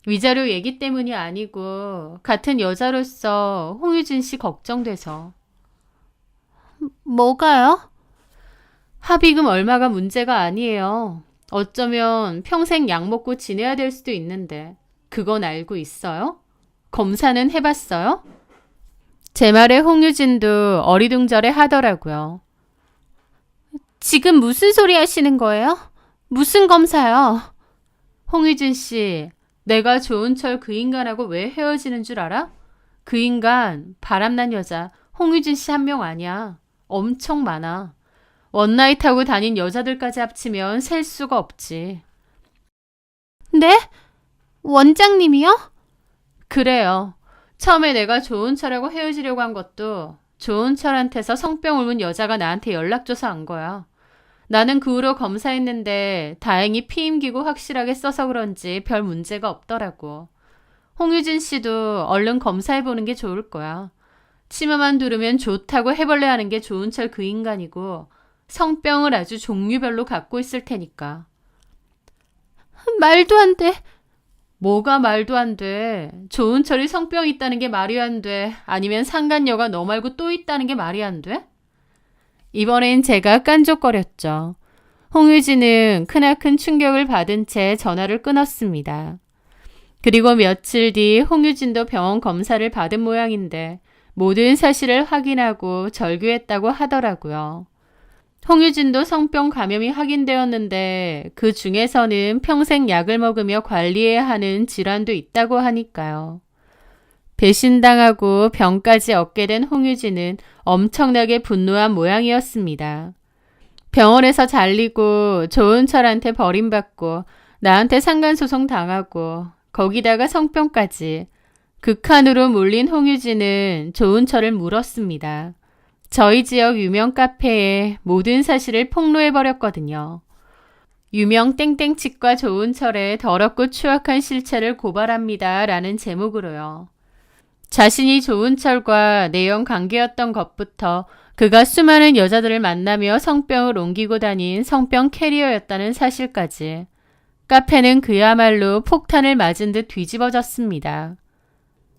위자료 얘기 때문이 아니고 같은 여자로서 홍유진 씨 걱정돼서. 뭐가요? 합의금 얼마가 문제가 아니에요. 어쩌면 평생 약 먹고 지내야 될 수도 있는데 그건 알고 있어요? 검사는 해봤어요? 제 말에 홍유진도 어리둥절해 하더라고요. 지금 무슨 소리 하시는 거예요? 무슨 검사요? 홍유진 씨, 내가 조은철 그 인간하고 왜 헤어지는 줄 알아? 그 인간 바람난 여자 홍유진 씨 한 명 아니야. 엄청 많아. 원나잇 하고 다닌 여자들까지 합치면 셀 수가 없지. 네? 원장님이요? 그래요. 처음에 내가 조은철하고 헤어지려고 한 것도 조은철한테서 성병 옮은 여자가 나한테 연락 줘서 한 거야. 나는 그 후로 검사했는데 다행히 피임기구 확실하게 써서 그런지 별 문제가 없더라고. 홍유진 씨도 얼른 검사해보는 게 좋을 거야. 치마만 두르면 좋다고 해벌레하는 게 조은철 그 인간이고 성병을 아주 종류별로 갖고 있을 테니까. 말도 안 돼. 뭐가 말도 안 돼. 조은철이 성병이 있다는 게 말이 안 돼. 아니면 상간녀가 너 말고 또 있다는 게 말이 안 돼? 이번엔 제가 깐족거렸죠. 홍유진은 크나큰 충격을 받은 채 전화를 끊었습니다. 그리고 며칠 뒤 홍유진도 병원 검사를 받은 모양인데 모든 사실을 확인하고 절규했다고 하더라고요. 홍유진도 성병 감염이 확인되었는데 그 중에서는 평생 약을 먹으며 관리해야 하는 질환도 있다고 하니까요. 배신당하고 병까지 얻게 된 홍유진은 엄청나게 분노한 모양이었습니다. 병원에서 잘리고 조은철한테 버림받고 나한테 상간소송 당하고 거기다가 성병까지 극한으로 몰린 홍유진은 조은철을 물었습니다. 저희 지역 유명 카페에 모든 사실을 폭로해버렸거든요. 유명 땡땡치과 조은철의 더럽고 추악한 실체를 고발합니다. 라는 제목으로요. 자신이 조은철과 내연 관계였던 것부터 그가 수많은 여자들을 만나며 성병을 옮기고 다닌 성병 캐리어였다는 사실까지. 카페는 그야말로 폭탄을 맞은 듯 뒤집어졌습니다.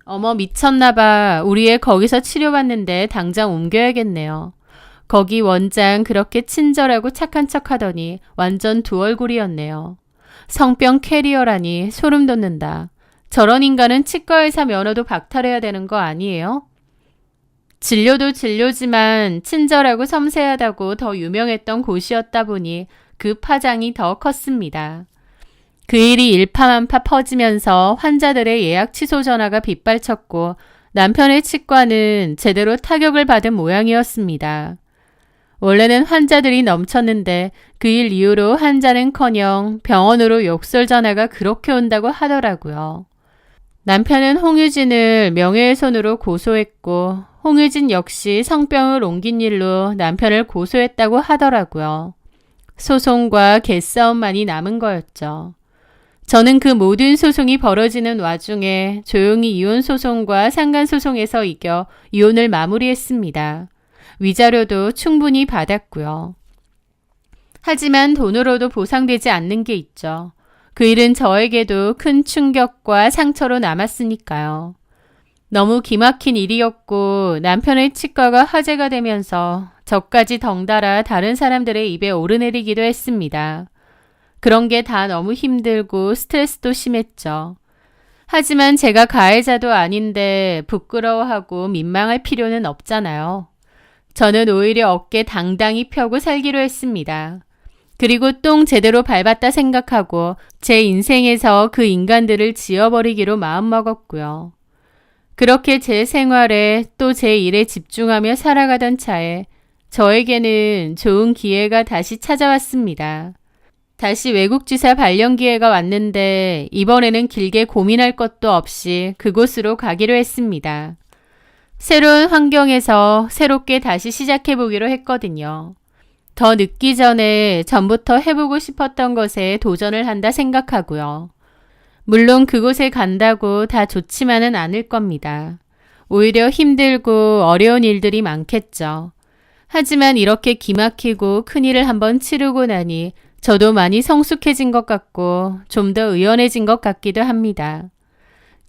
어머 미쳤나봐. 우리 애 거기서 치료받는데 당장 옮겨야겠네요. 거기 원장 그렇게 친절하고 착한 척하더니 완전 두 얼굴이었네요. 성병 캐리어라니 소름 돋는다. 저런 인간은 치과의사 면허도 박탈해야 되는 거 아니에요? 진료도 진료지만 친절하고 섬세하다고 더 유명했던 곳이었다 보니 그 파장이 더 컸습니다. 그 일이 일파만파 퍼지면서 환자들의 예약 취소 전화가 빗발쳤고 남편의 치과는 제대로 타격을 받은 모양이었습니다. 원래는 환자들이 넘쳤는데 그 일 이후로 환자는커녕 병원으로 욕설 전화가 그렇게 온다고 하더라고요. 남편은 홍유진을 명예훼손으로 고소했고 홍유진 역시 성병을 옮긴 일로 남편을 고소했다고 하더라고요. 소송과 개싸움만이 남은 거였죠. 저는 그 모든 소송이 벌어지는 와중에 조용히 이혼 소송과 상간 소송에서 이겨 이혼을 마무리했습니다. 위자료도 충분히 받았고요. 하지만 돈으로도 보상되지 않는 게 있죠. 그 일은 저에게도 큰 충격과 상처로 남았으니까요. 너무 기막힌 일이었고 남편의 치과가 화제가 되면서 저까지 덩달아 다른 사람들의 입에 오르내리기도 했습니다. 그런 게 다 너무 힘들고 스트레스도 심했죠. 하지만 제가 가해자도 아닌데 부끄러워하고 민망할 필요는 없잖아요. 저는 오히려 어깨 당당히 펴고 살기로 했습니다. 그리고 똥 제대로 밟았다 생각하고 제 인생에서 그 인간들을 지워버리기로 마음먹었고요. 그렇게 제 생활에 또 제 일에 집중하며 살아가던 차에 저에게는 좋은 기회가 다시 찾아왔습니다. 다시 외국 지사 발령 기회가 왔는데 이번에는 길게 고민할 것도 없이 그곳으로 가기로 했습니다. 새로운 환경에서 새롭게 다시 시작해보기로 했거든요. 더 늦기 전에 전부터 해보고 싶었던 것에 도전을 한다 생각하고요. 물론 그곳에 간다고 다 좋지만은 않을 겁니다. 오히려 힘들고 어려운 일들이 많겠죠. 하지만 이렇게 기막히고 큰일을 한번 치르고 나니 저도 많이 성숙해진 것 같고 좀 더 의연해진 것 같기도 합니다.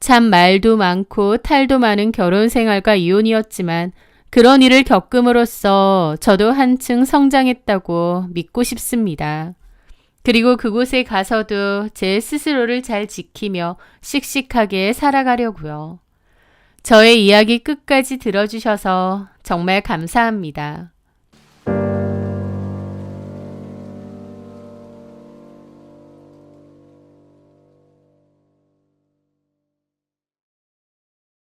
참 말도 많고 탈도 많은 결혼 생활과 이혼이었지만 그런 일을 겪음으로써 저도 한층 성장했다고 믿고 싶습니다. 그리고 그곳에 가서도 제 스스로를 잘 지키며 씩씩하게 살아가려고요. 저의 이야기 끝까지 들어주셔서 정말 감사합니다.